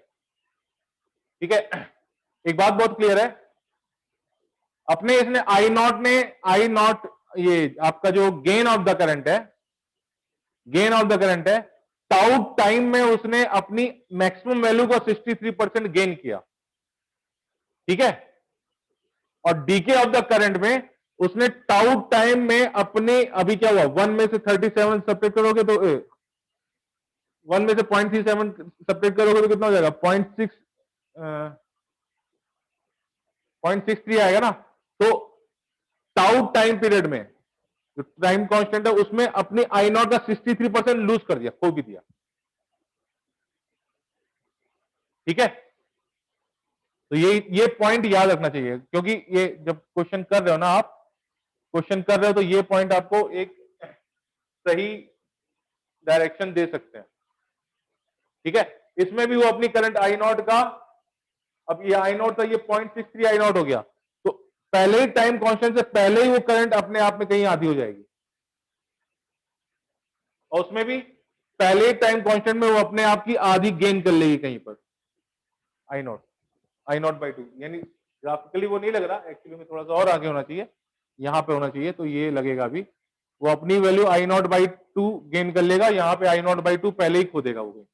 ठीक है, एक बात बहुत क्लियर है, अपने इसने आई नॉट ये आपका जो गेन ऑफ द करंट है, गेन ऑफ द करंट है, टाउ टाइम में उसने अपनी मैक्सिमम वैल्यू को 63% गेन किया। ठीक है, और डीके ऑफ द करंट में उसने टाउ टाइम में अपने, अभी क्या हुआ, 1 में से 37 सब्ट्रैक्ट करोगे तो 1 में से 0.37 सब्ट्रैक्ट करोगे तो कितना हो जाएगा? 0.63 आएगा ना। तो टाउ टाइम पीरियड में जो टाइम कांस्टेंट है, उसमें अपनी आई नॉट का 63% लूज कर दिया, खो भी दिया। ठीक है, तो ये पॉइंट याद रखना चाहिए, क्योंकि ये जब क्वेश्चन कर रहे हो ना, आप क्वेश्चन कर रहे हो, तो ये पॉइंट आपको एक सही डायरेक्शन दे सकते हैं। ठीक है, इसमें भी वो अपनी करंट आई नॉट का, अब ये आई नॉट था, ये 0.63 आई नॉट हो गया, तो पहले ही टाइम कांस्टेंट से पहले ही वो करंट अपने आप में कहीं आधी हो जाएगी, और उसमें भी पहले ही टाइम कांस्टेंट में वो अपने आप की आधी गेन कर लेगी कहीं पर, आई नॉट बाई 2। यानी ग्राफिकली वो नहीं लग रहा, एक्चुअली में थोड़ा सा और आगे होना चाहिए, यहां पे होना चाहिए, तो ये लगेगा अभी वो अपनी value I not by to gain कर लेगा, यहां पे आई नॉट बाई टू पहले ही खो देगा वो।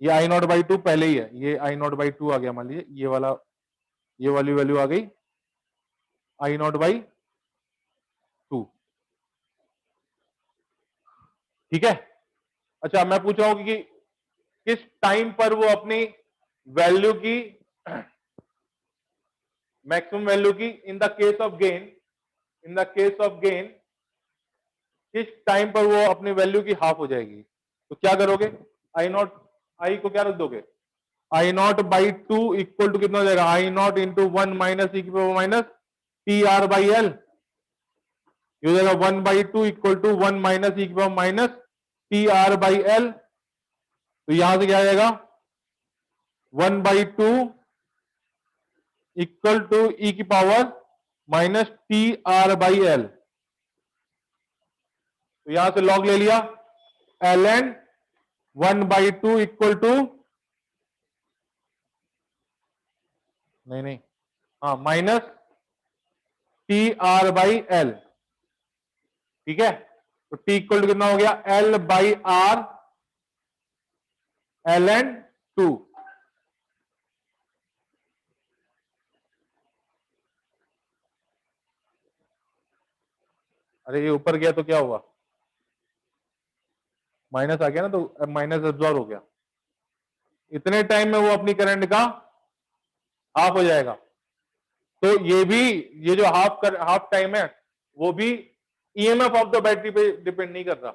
ये आई नॉट बाई टू पहले ही है, ये आई नॉट बाई टू आ गया, मान लीजिए ये वाला, ये वाली वैल्यू आ गई आई नॉट बाई टू। ठीक है। अच्छा मैं पूछ रहा हूं कि किस टाइम पर वो अपनी वैल्यू की मैक्सिमम वैल्यू की in the case of gain, in the case of gain किस टाइम पर वो अपनी वैल्यू की हाफ हो जाएगी। तो क्या करोगे, आई नॉट, आई को क्या रख दोगे, I not by two equal to कितना हो जाएगा, I not into one minus ई की power minus T R by L. ये हो जाएगा one by two equal to one minus ई की power minus T R by L. तो यहां से क्या आ जाएगा, one by two equal to ई की power minus T R by L. तो यहां से लॉग ले लिया, L N one by two equal to, नहीं हाँ, minus T R by L. ठीक है। तो टी इक्वल टू कितना हो गया, L by R L N two. अरे ये ऊपर गया तो क्या हुआ, माइनस आ गया ना, तो माइनस एब्जॉर्ब हो गया। इतने टाइम में वो अपनी करंट का हाफ हो जाएगा। तो ये भी, ये जो हाफ टाइम है वो भी ईएमएफ ऑफ द बैटरी पे डिपेंड नहीं कर रहा,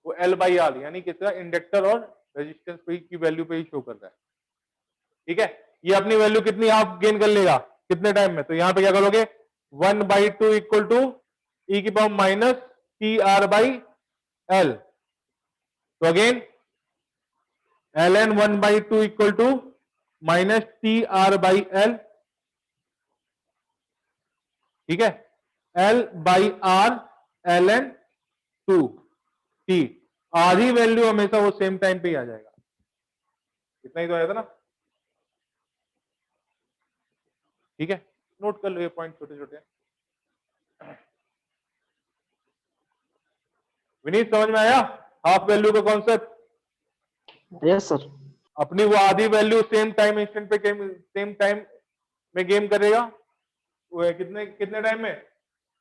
वो एल बाई आर यानी किसका, इंडक्टर और रेजिस्टेंस पे की वैल्यू पे ही शो कर रहा है। ठीक है। ये अपनी वैल्यू कितनी हाफ गेन कर लेगा कितने टाइम में, तो यहां पे क्या करोगे, one by two equal to ई की power minus T R by L. तो again L N one by two equal to minus T R by L. ठीक है। L by R L N two T, आधी value हमेशा वो same time पे ही आ जाएगा। इतना ही तो आया था ना। ठीक है, नोट कर लो ये पॉइंट छोटे छोटे। विनीत समझ में आया हाफ वैल्यू का कॉन्सेप्ट। Yes sir. अपनी वो आधी वैल्यू सेम टाइम इंस्टेंट पे सेम टाइम में गेम करेगा, वो है कितने कितने टाइम में,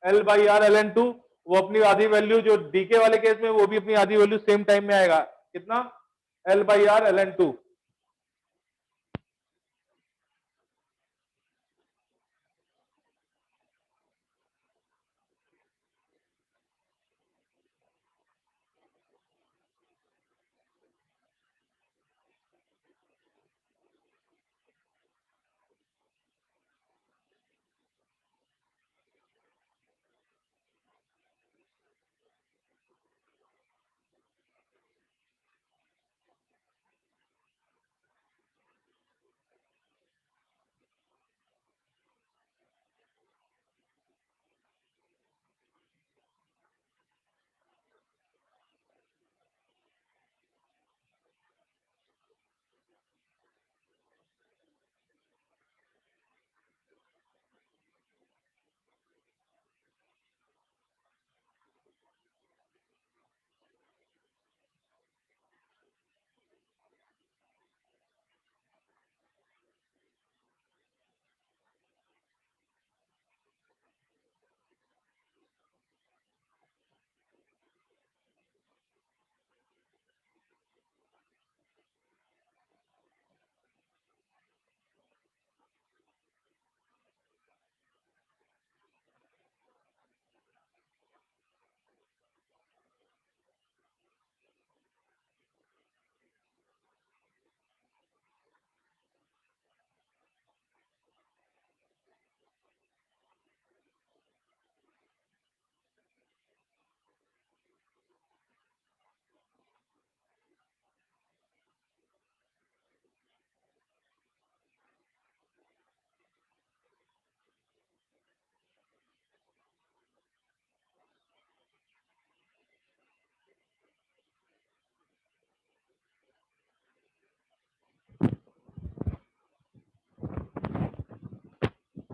L by R L N two. वो अपनी आधी वैल्यू जो डीके वाले केस में, वो भी अपनी आधी वैल्यू सेम टाइम में आएगा, कितना, L by R L N two.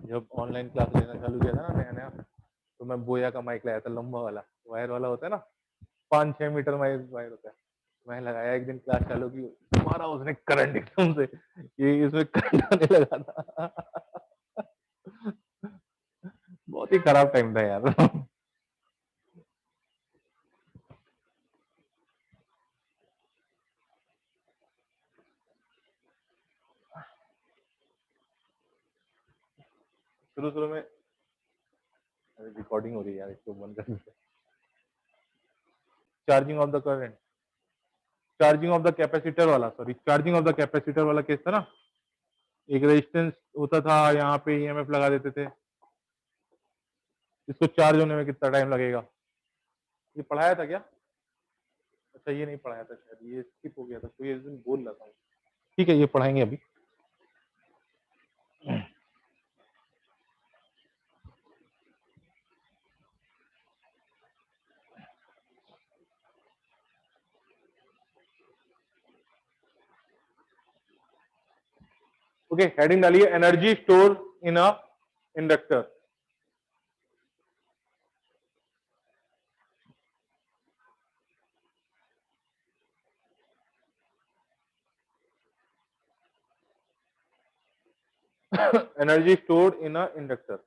जब ऑनलाइन क्लास लेना चालू किया था ना नया नया, तो मैं बोया का माइक लाया था, लंबा वाला वायर वाला होता है ना, 5-6 मीटर वायर होता है। मैं लगाया, एक दिन क्लास चालू की, मारा उसने करंट एकदम से, ये इसमें करंट आने लगा था। बहुत ही खराब टाइम था यार। शुरू में रिकॉर्डिंग हो रही है यार, इसको बंद कर दे। Charging of the current, charging of the capacitor वाला, sorry, charging of the capacitor वाला केस था ना। एक रेजिस्टेंस होता था, यहाँ पे ईएमएफ लगा देते थे, इसको चार्ज होने में कितना टाइम लगेगा, ये पढ़ाया था क्या? अच्छा, ये नहीं पढ़ाया था शायद, ये स्किप हो गया था, कोई एक दिन बोल रहा था। ठीक है, ये पढ़ाएंगे अभी। ओके, हेडिंग डालिए, energy store in a inductor. Energy store in a inductor.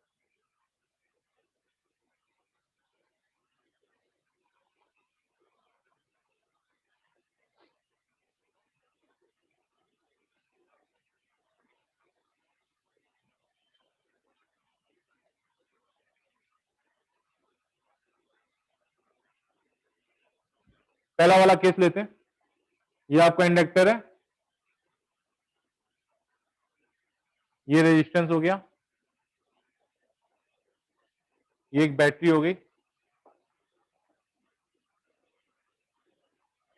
पहला वाला केस लेते हैं, ये आपका इंडक्टर है, ये रेजिस्टेंस हो गया, ये एक बैटरी हो गई,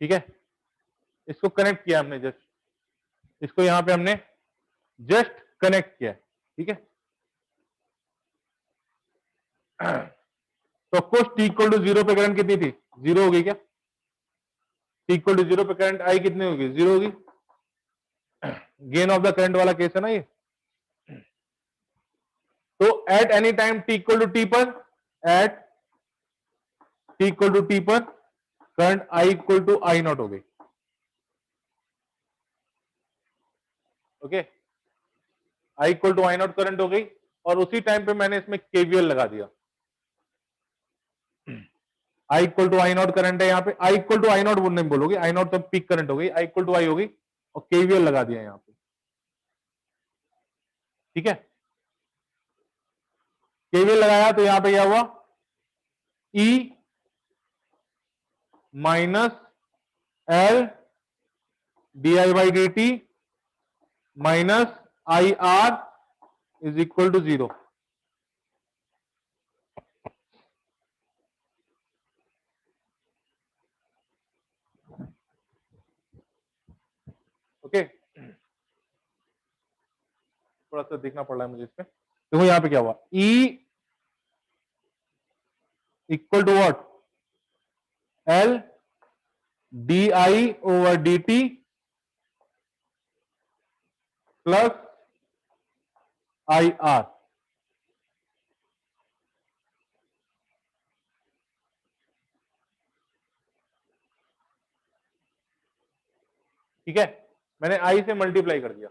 ठीक है। इसको कनेक्ट किया हमने जस्ट, इसको यहां पे हमने जस्ट कनेक्ट किया, ठीक है। तो ऑफकोर्स टी इक्वल टू 0 पे करंट कितनी थी? 0 हो गई क्या? टी इक्वल टू 0 पे करंट आई कितनी होगी? 0 होगी। गेन ऑफ द करंट वाला केस है ना ये। तो at any time T equal to T पर, at T equal to T पर current I equal to I not हो गई, okay. I equal to I not current हो गई, और उसी टाइम पे मैंने इसमें केवीएल लगा दिया। I equal to I not current है यहाँ पे, I equal to I not नहीं बोलोगे, आई नॉट तो पीक करंट हो गई, आई इक्वल टू आई हो गई, और केवीएल लगा दिया यहाँ पे, ठीक है। केवीएल लगाया तो यहां पे क्या हुआ? E minus L D I by D T minus I R is equal to 0। Okay, थोड़ा सा देखना पड़ रहा है मुझे इसमें। देखो यहां पे क्या हुआ, E equal to what? L D I over D T plus I R. ठीक है, मैंने आई से मल्टीप्लाई कर दिया,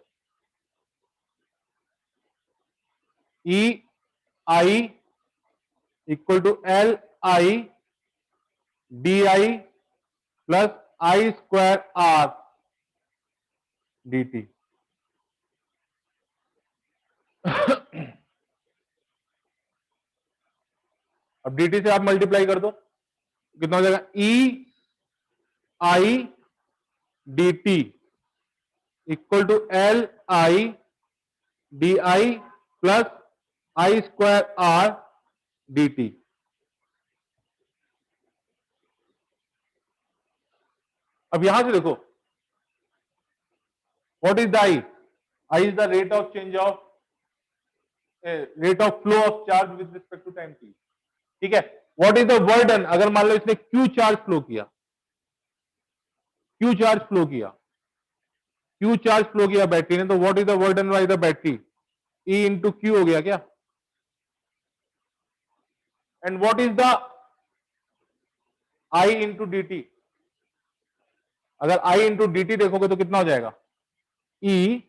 E I equal to L I D I plus I square R D T. अब डी टी से आप multiply कर दो, कितना हो जाएगा? E I D T equal to L I D I plus I square R D T. अब यहां से देखो, what is the I? I is the rate of change of rate of flow of charge with respect to time T, ठीक है। What is the work done? अगर मान लो इसने क्यू चार्ज फ्लो किया, क्यू चार्ज फ्लो किया, Q charge flow किया battery ने, तो what is the work done by the battery? E into Q हो गया क्या? And what is the I into D T? अगर I इंटू डी टी देखोगे तो कितना हो जाएगा? E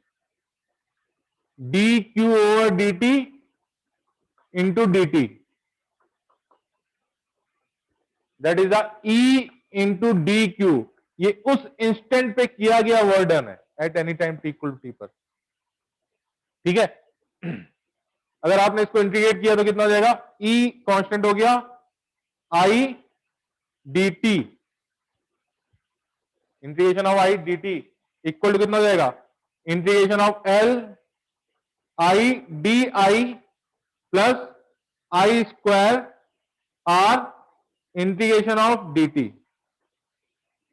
D Q over D T into D T, that is the E into D Q. ये उस इंस्टेंट पे किया गया वर्क डन है at any time T equal to T पर। ठीक है, अगर आपने इसको इंटीग्रेट किया तो कितना हो जाएगा? E कांस्टेंट हो गया, I D T, integration of I D T equal to कितना हो जाएगा? Integration of L I D I plus I square R integration of D T.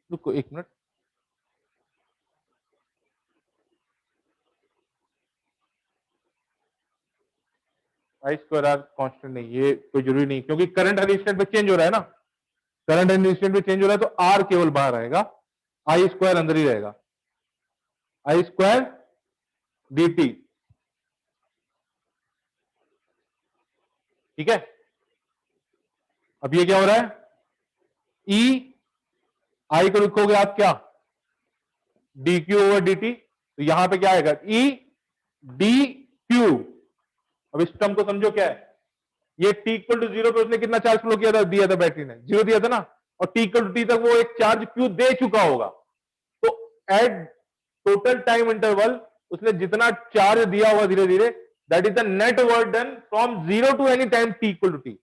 रुको एक minute, I square R constant नहीं, ये कोई जरूरी नहीं क्योंकि करंट हर इंस्टेंट पे चेंज हो रहा है ना, करंट हर इंस्टेंट पे चेंज हो रहा है तो R केवल बाहर आएगा, I स्क्वायर अंदर ही रहेगा, I स्क्वायर डी टी। ठीक है, अब ये क्या हो रहा है? E I को लिखोगे आप क्या? D Q over D t, तो यहां पे क्या आएगा? E D Q. अब इस टर्म को समझो क्या है, ये टी इक्वल टू जीरो पे उसने कितना चार्ज फ्लो किया था? दिया था बैटरी ने, जीरो दिया था ना, और टी इक्वल टू टी तक वो एक चार्ज क्यू दे चुका होगा। तो एट टोटल टाइम इंटरवल उसने जितना चार्ज दिया हुआ धीरे धीरे, that is the net work done from zero to any time T equal to T.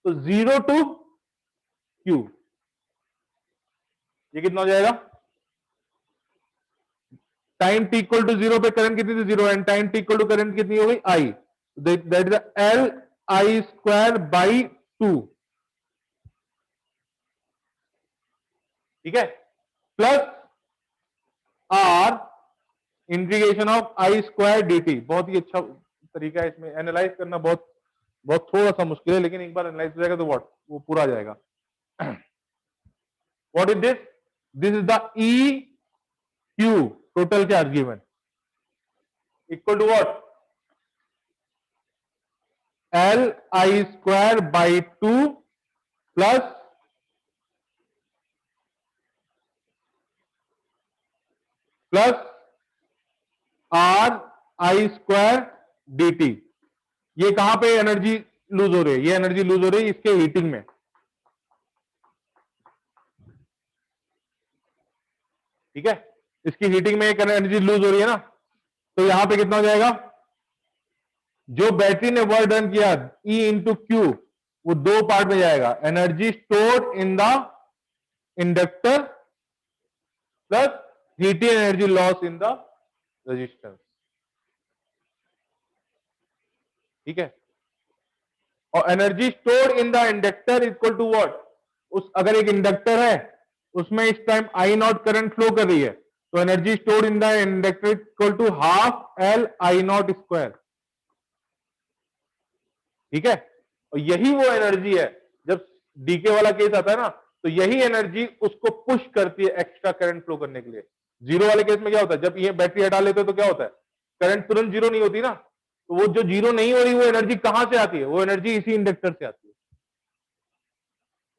तो जीरो टू क्यू, ये कितना हो जाएगा? Time T equal to zero पे करंट कितनी थी? Zero, and time T equal to current कितनी हो गई? I, that is L I square by two. ठीक है, plus R integration of I square D T. बहुत ही अच्छा तरीका है, इसमें एनालाइज करना बहुत बहुत थोड़ा सा मुश्किल है, लेकिन एक बार एनालाइज हो जाएगा तो वो पूरा आ जाएगा। What is this? This is the E Q total charge given equal to what? L I square by two plus R I square D T. ये कहां पे एनर्जी लूज हो रही है? ये एनर्जी लूज हो रही है इसके हीटिंग में। ठीक है, इसकी हीटिंग में एक एनर्जी लूज हो रही है ना, तो यहां पे कितना हो जाएगा? जो बैटरी ने वर्क डन किया E इंटू क्यू, वो दो पार्ट में जाएगा, energy stored in the inductor plus heating energy loss in the resistance. ठीक है, और energy stored in the inductor equal to what? उस अगर एक इंडक्टर है उसमें इस time I not current flow कर रही है, तो energy stored in the inductor equal to half L I naught square. ठीक है, और यही वो एनर्जी है, जब डीके वाला केस आता है ना, तो यही एनर्जी उसको पुश करती है एक्स्ट्रा करंट फ्लो करने के लिए। जीरो वाले केस में क्या होता है? जब ये बैटरी हटा लेते हो तो क्या होता है? करंट तुरंत जीरो नहीं होती ना, तो वो जो जीरो नहीं हो रही वो एनर्जी कहां से आती है? वो एनर्जी इसी इंडक्टर से आती है।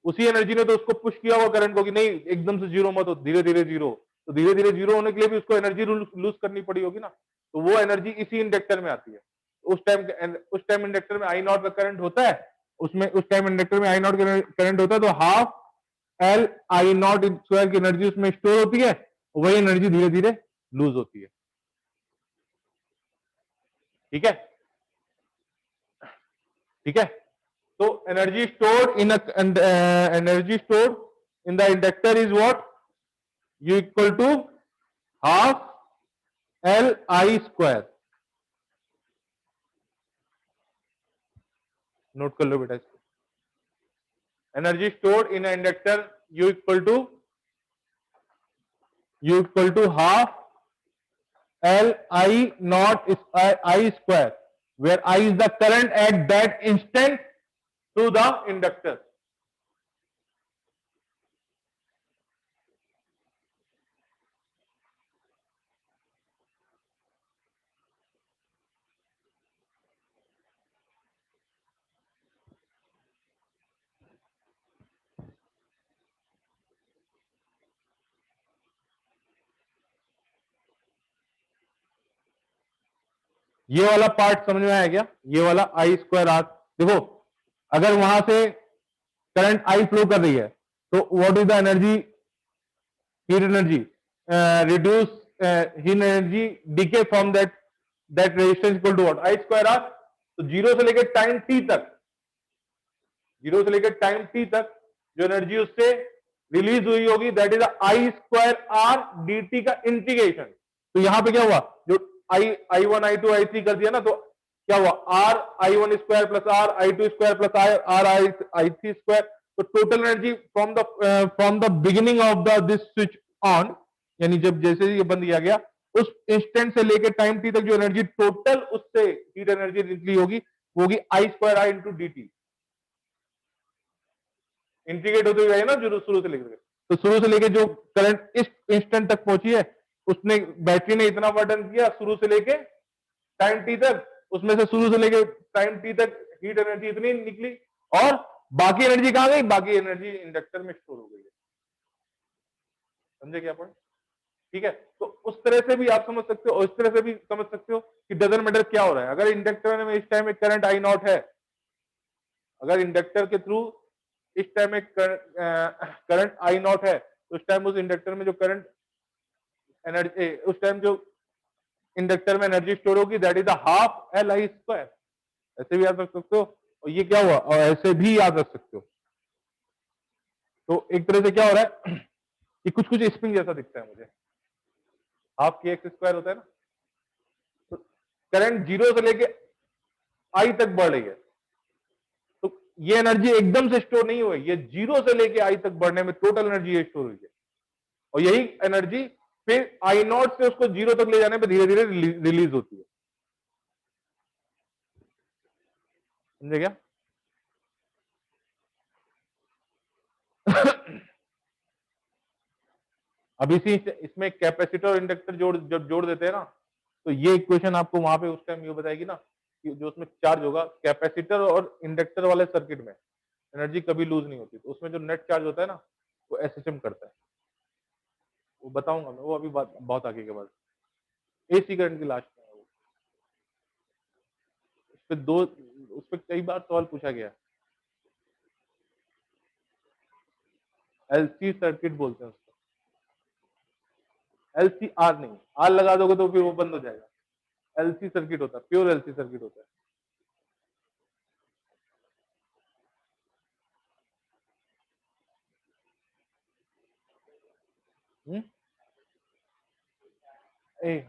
उसी एनर्जी ने तो उसको पुश किया हुआ करंट को कि नहीं एकदम से जीरो मत हो, धीरे धीरे जीरो। तो धीरे धीरे जीरो होने के लिए भी उसको एनर्जी लूज करनी पड़ी होगी ना, तो वो एनर्जी इसी इंडक्टर में आती है। उस टाइम इंडक्टर में आई नॉट का करंट होता है, उसमें उस टाइम इंडक्टर में आई नॉट करंट होता है, तो half L I naught square की एनर्जी उसमें स्टोर होती है, वही एनर्जी धीरे धीरे लूज होती है। ठीक है, ठीक है, तो energy stored in energy stored in the inductor is what? U equal to half L I square. Note कर लो बेटा इसको, energy stored in inductor U equal to half L I not I square, where I is the current at that instant through the inductor. ये वाला part समझ में आया क्या? ये वाला आई स्क्वायर आर, देखो अगर वहां से करंट आई फ्लो कर रही है तो what is the energy, heat energy, reduce heat energy decay from that resistance equal to what, I square R. तो जीरो से लेकर टाइम टी तक, जीरो से लेकर टाइम टी तक जो एनर्जी उससे रिलीज हुई होगी that is I square R D T का इंटीग्रेशन। तो यहां पे क्या हुआ, जो I one I two I three कर दिया ना, तो क्या हुआ, R I one square plus R I two square plus R I three square. तो total energy from the beginning of the this switch on, यानी जब जैसे ये बंद किया गया उस इंस्टेंट से लेकर टाइम टी तक जो एनर्जी टोटल उससे हीट एनर्जी निकली होगी वो होगी I square R into D T. Integrate होते हुए ना जो शुरू से लेकर, तो शुरू से लेकर जो करंट इस इंस्टेंट तक पहुंची है उसने, बैटरी ने इतना वर्डन किया शुरू से लेके टाइम टी तक, उसमें से शुरू से लेके टाइम टी तक हीट एनर्जी इतनी निकली, और बाकी एनर्जी कहां गई, बाकी एनर्जी इंडक्टर में स्टोर हो गई है। समझे क्या पॉइंट? ठीक है, तो उस तरह से भी आप समझ सकते हो और इस तरह से भी समझ सकते हो कि डजंट मैटर क्या हो रहा है। अगर इंडक्टर में इस टाइम एक करंट आई नॉट है, अगर इंडक्टर के थ्रू इस टाइम एक करंट आई नॉट है, तो उस टाइम उस इंडक्टर में जो करंट एनर्जी, उस टाइम जो इंडक्टर में एनर्जी स्टोर होगी that is the half L I square. ऐसे भी याद रख सकते हो, और ये क्या हुआ, और ऐसे भी याद रख सकते हो। तो एक तरह से क्या हो रहा है कि कुछ कुछ स्प्रिंग जैसा दिखता है मुझे, हाफ के एक्स स्क्वायर होता है ना, तो करंट जीरो से लेके आई तक बढ़ रही है, तो ये एनर्जी एकदम से स्टोर नहीं हुई, ये जीरो से लेके आई तक बढ़ने में टोटल एनर्जी ये स्टोर हुई है, और यही एनर्जी फिर आई नॉट से उसको जीरो तक ले जाने पे धीरे धीरे रिलीज होती है। समझे क्या? अब इसी इसमें कैपेसिटर और इंडक्टर जब जोड़ देते हैं ना, तो ये इक्वेशन आपको वहां पे उस टाइम ये बताएगी ना कि जो उसमें चार्ज होगा कैपेसिटर और इंडक्टर वाले सर्किट में एनर्जी कभी लूज नहीं होती, तो उसमें जो नेट चार्ज होता है ना वो एसएचएम करता है, वो बताऊंगा मैं, वो अभी बहुत आगे के बाद एसी करंट की लास्ट में है वो। उस पर कई बार सवाल पूछा गया। एलसी सर्किट बोलते हैं उसको, एलसी आर नहीं, आर लगा दोगे तो फिर वो बंद हो जाएगा। एलसी सर्किट होता है, प्योर एलसी सर्किट होता है।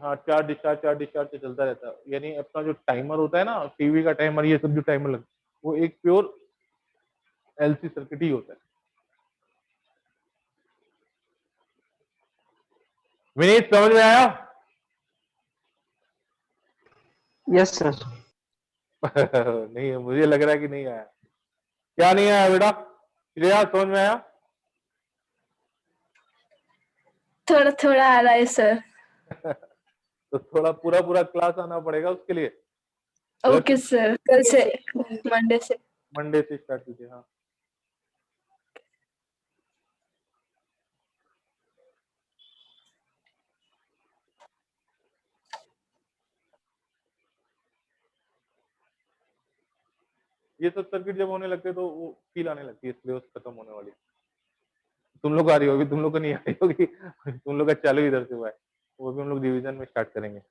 हाँ, चार डिस्चार्ज से चलता रहता है, यानी अपना जो टाइमर होता है ना, टीवी का टाइमर, ये सब जो टाइमर लगता है वो एक प्योर एलसी सर्किट ही होता है। विनीत समझ में आया? Yes sir. नहीं, मुझे लग रहा है कि नहीं आया। क्या नहीं आया बेटा? श्रेया समझ में आया? थोड़ा थोड़ा आ रहा है सर। तो थोड़ा पूरा पूरा क्लास आना पड़ेगा उसके लिए। ओके सर, कल से, मंडे से स्टार्ट कीजिए। हाँ, ये सब सर्किट जब होने लगते तो वो फील आने लगती है, सिलेबस खत्म होने वाली। तुम लोग आ रही होगी, तुम लोग को नहीं आ रही होगी, तुम लोग का चालू इधर से हुआ है, वो भी हम लोग डिवीजन में स्टार्ट करेंगे।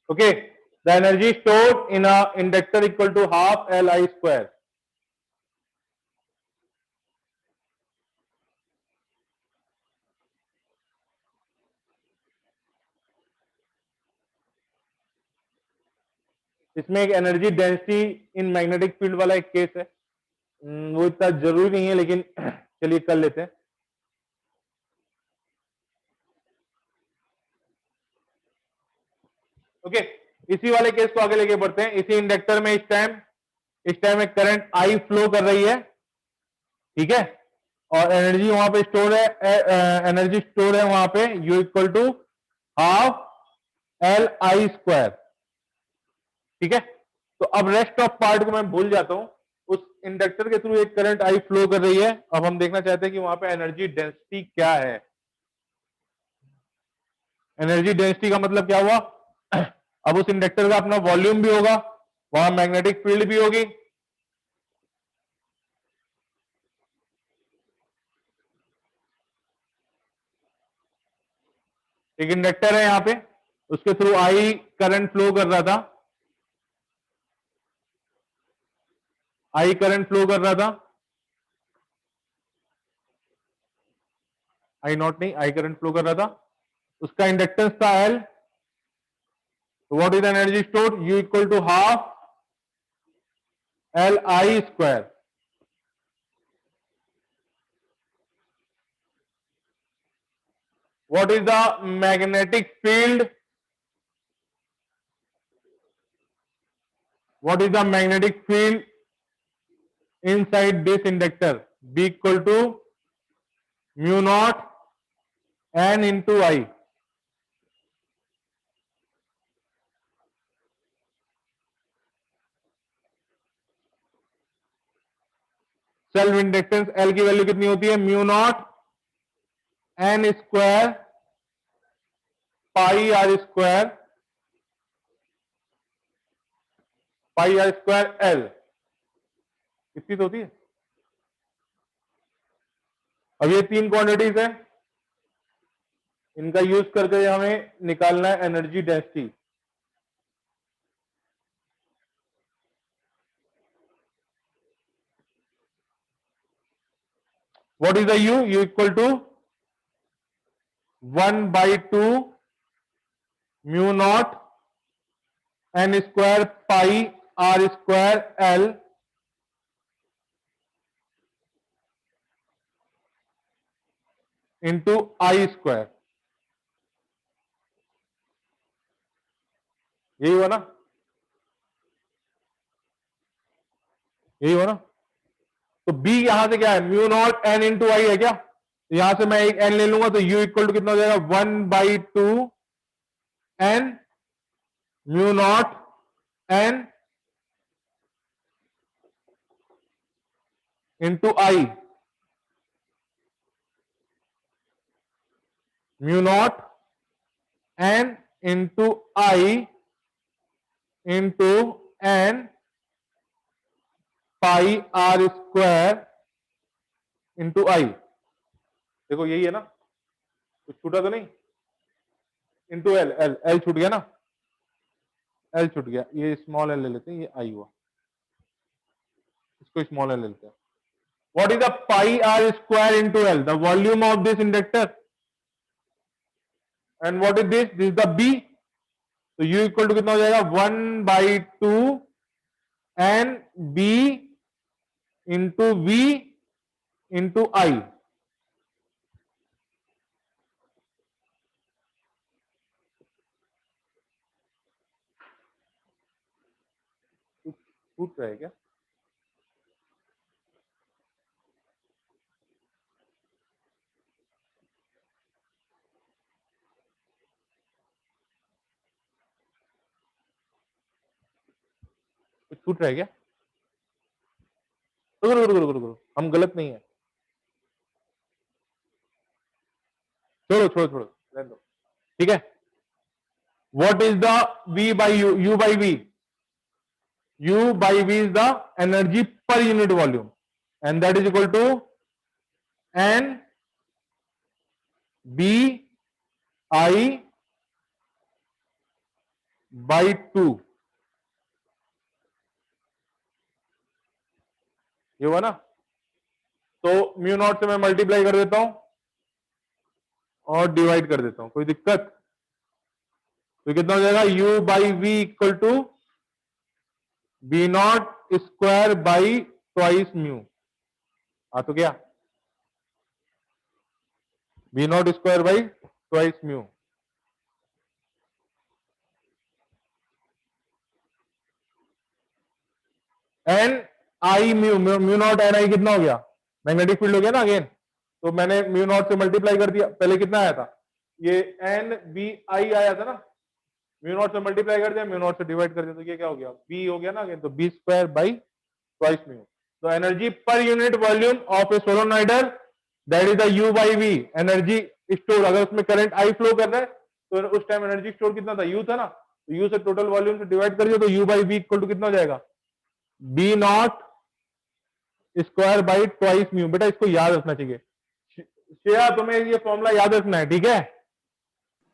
Okay, the energy stored in a inductor equal to half Li square. इसमें एक energy density in magnetic field वाला एक केस है, वो इतना जरूरी नहीं है लेकिन चलिए कर लेते हैं। ओके, इसी वाले केस को आगे लेके बढ़ते हैं। इसी इंडक्टर में इस टाइम एक करंट आई फ्लो कर रही है, ठीक है, और एनर्जी वहां पे स्टोर है, एनर्जी स्टोर है वहां पे U equal to half L I square, ठीक है। तो अब रेस्ट ऑफ पार्ट को मैं भूल जाता हूं, उस इंडक्टर के थ्रू एक करंट आई फ्लो कर रही है। अब हम देखना चाहते हैं कि वहां पे एनर्जी डेंसिटी क्या है। एनर्जी डेंसिटी का मतलब क्या हुआ, अब उस इंडक्टर का अपना वॉल्यूम भी होगा, वहां मैग्नेटिक फील्ड भी होगी। एक इंडक्टर है यहां पे, उसके थ्रू आई करंट फ्लो कर रहा था, आई करंट फ्लो कर रहा था, आई नॉट नहीं, आई करंट फ्लो कर रहा था, उसका इंडक्टेंस था L. What is the energy stored, U equal to half L I square. What is the magnetic field? What is the magnetic field inside this inductor? B equal to mu naught N into I. Self inductance L की value कितनी होती है, mu not N square pi are square, pi are square L, कितनी तो होती है। अब ये तीन क्वांटिटीज है, इनका यूज करके हमें निकालना है energy density. What is the U? U equal to 1/2 mu not N square pi are square L into I square. यही हुआ ना, यही हुआ ना। तो B यहां से क्या है, mu not N into I है क्या, तो यहां से मैं एक N ले लूंगा, तो U इक्वल टू कितना हो जाएगा, 1/2 N mu not N into I, mu not N into I into N pi are square into I. देखो यही है ना, कुछ छूटा तो नहीं, इंटू एल, एल एल छूट गया ना, एल छूट गया, ये स्मॉल एल ले लेते हैं, ये आई हुआ, इसको स्मॉल एल ले लेते हैं। What is the pi are square into L, the volume of this inductor, and what is this, this the B, तो यू इक्वल टू कितना हो जाएगा, 1/2 N B into V into I. छूट रहा है क्या, कुछ छूट रहा है क्या, रुको रुको रुको रुको, हम गलत नहीं है, छोड़ो छोड़ो छोड़ो, रहने दो, ठीक है। What is the V by you, U by V, U by V is the energy per unit volume, and that is equal to N B I by 2। ये हुआ ना, तो म्यू नॉट से मैं मल्टीप्लाई कर देता हूं और डिवाइड कर देता हूं, कोई दिक्कत, तो कितना हो जाएगा, U by V equal to B not square by twice mu. तो क्या, B not square by twice mu. N I mu, mu not an I कितना हो गया, मैग्नेटिक फील्ड हो गया ना अगेन, तो मैंने म्यू नॉट से मल्टीप्लाई कर दिया, पहले कितना आया था, ये एन बी आई आया था ना, म्यू नॉट से मल्टीप्लाई कर दिया, म्यू नॉट से डिवाइड कर दिया, तो ये क्या हो गया, बी हो गया ना अगेन, तो B square by twice mu. तो energy per unit volume of a solenoid, that is the U by V, energy store, अगर उसमें करंट आई फ्लो कर रहा है तो उस टाइम एनर्जी स्टोर कितना था, यू था ना, तो यू से टोटल वॉल्यूम से डिवाइड करिए तो U by V equal to कितना हो जाएगा, B not square by twice mu. बेटा इसको याद रखना चाहिए, श्रेया तुम्हें ये फॉर्मूला याद रखना है, ठीक है।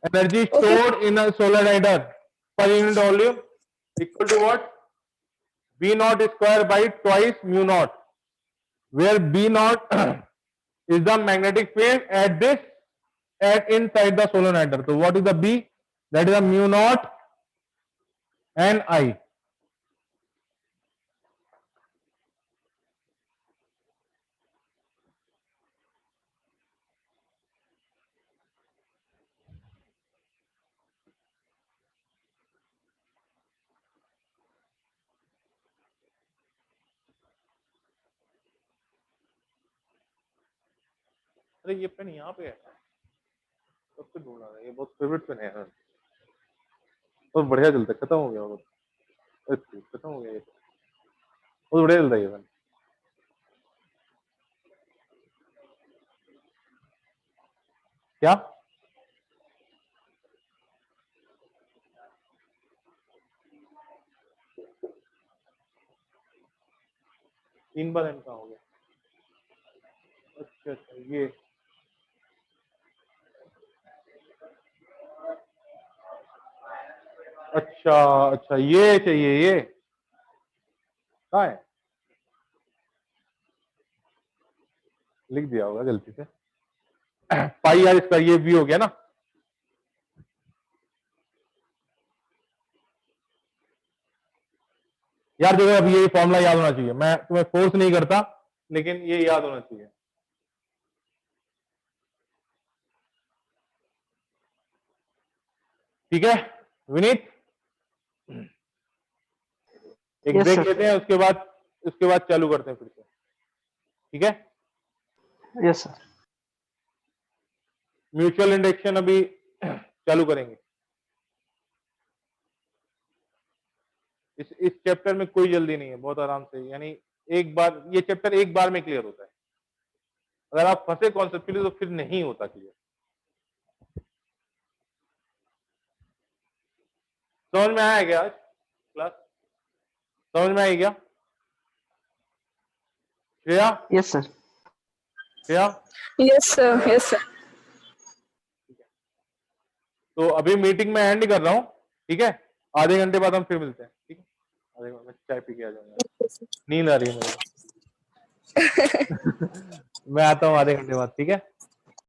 Energy stored in a solenoid per unit volume equal to what, B not square by twice mu not, where B not is the magnetic field at this at inside the solenoid. So what is the B? That is the mu naught and I. अरे ये pen यहाँ पे है, सबसे ढूंढना है, ये बहुत फेवरेट पेन है, बहुत बढ़िया चलता है, खत्म हो गया, खत्म हो गया, ये बहुत बढ़िया चलता है ये पेन। क्या तीन बार एन का हो गया, अच्छा अच्छा ये अच्छा अच्छा ये चाहिए, ये कहाँ है, लिख दिया होगा गलती से, पाई यार इसका ये भी हो गया ना, यार देखो अब ये फॉर्मूला याद होना चाहिए, मैं तुम्हें फोर्स नहीं करता लेकिन ये याद होना चाहिए। ठीक है विनीत, एक Yes, ब्रेक sir. लेते हैं, उसके बाद चालू करते हैं फिर से, ठीक है। Yes, sir. म्यूचुअल इंडक्शन अभी चालू करेंगे। इस चैप्टर में कोई जल्दी नहीं है, बहुत आराम से, यानी एक बार ये चैप्टर एक बार में क्लियर होता है, अगर आप फंसे कॉन्सेप्चुअली तो फिर नहीं होता क्लियर। समझ में आया क्या आज क्लास, समझ में आई क्या Shreya, Yes, sir. Shreya? Yes, sir. Yes, sir. तो अभी मीटिंग में एंड कर रहा हूँ, ठीक है, आधे घंटे बाद हम फिर मिलते हैं, ठीक है, आधे घंटे में चाय पी के आ जाऊंगा, नींद आ रही है मुझे। मैं आता हूँ आधे घंटे बाद, ठीक है।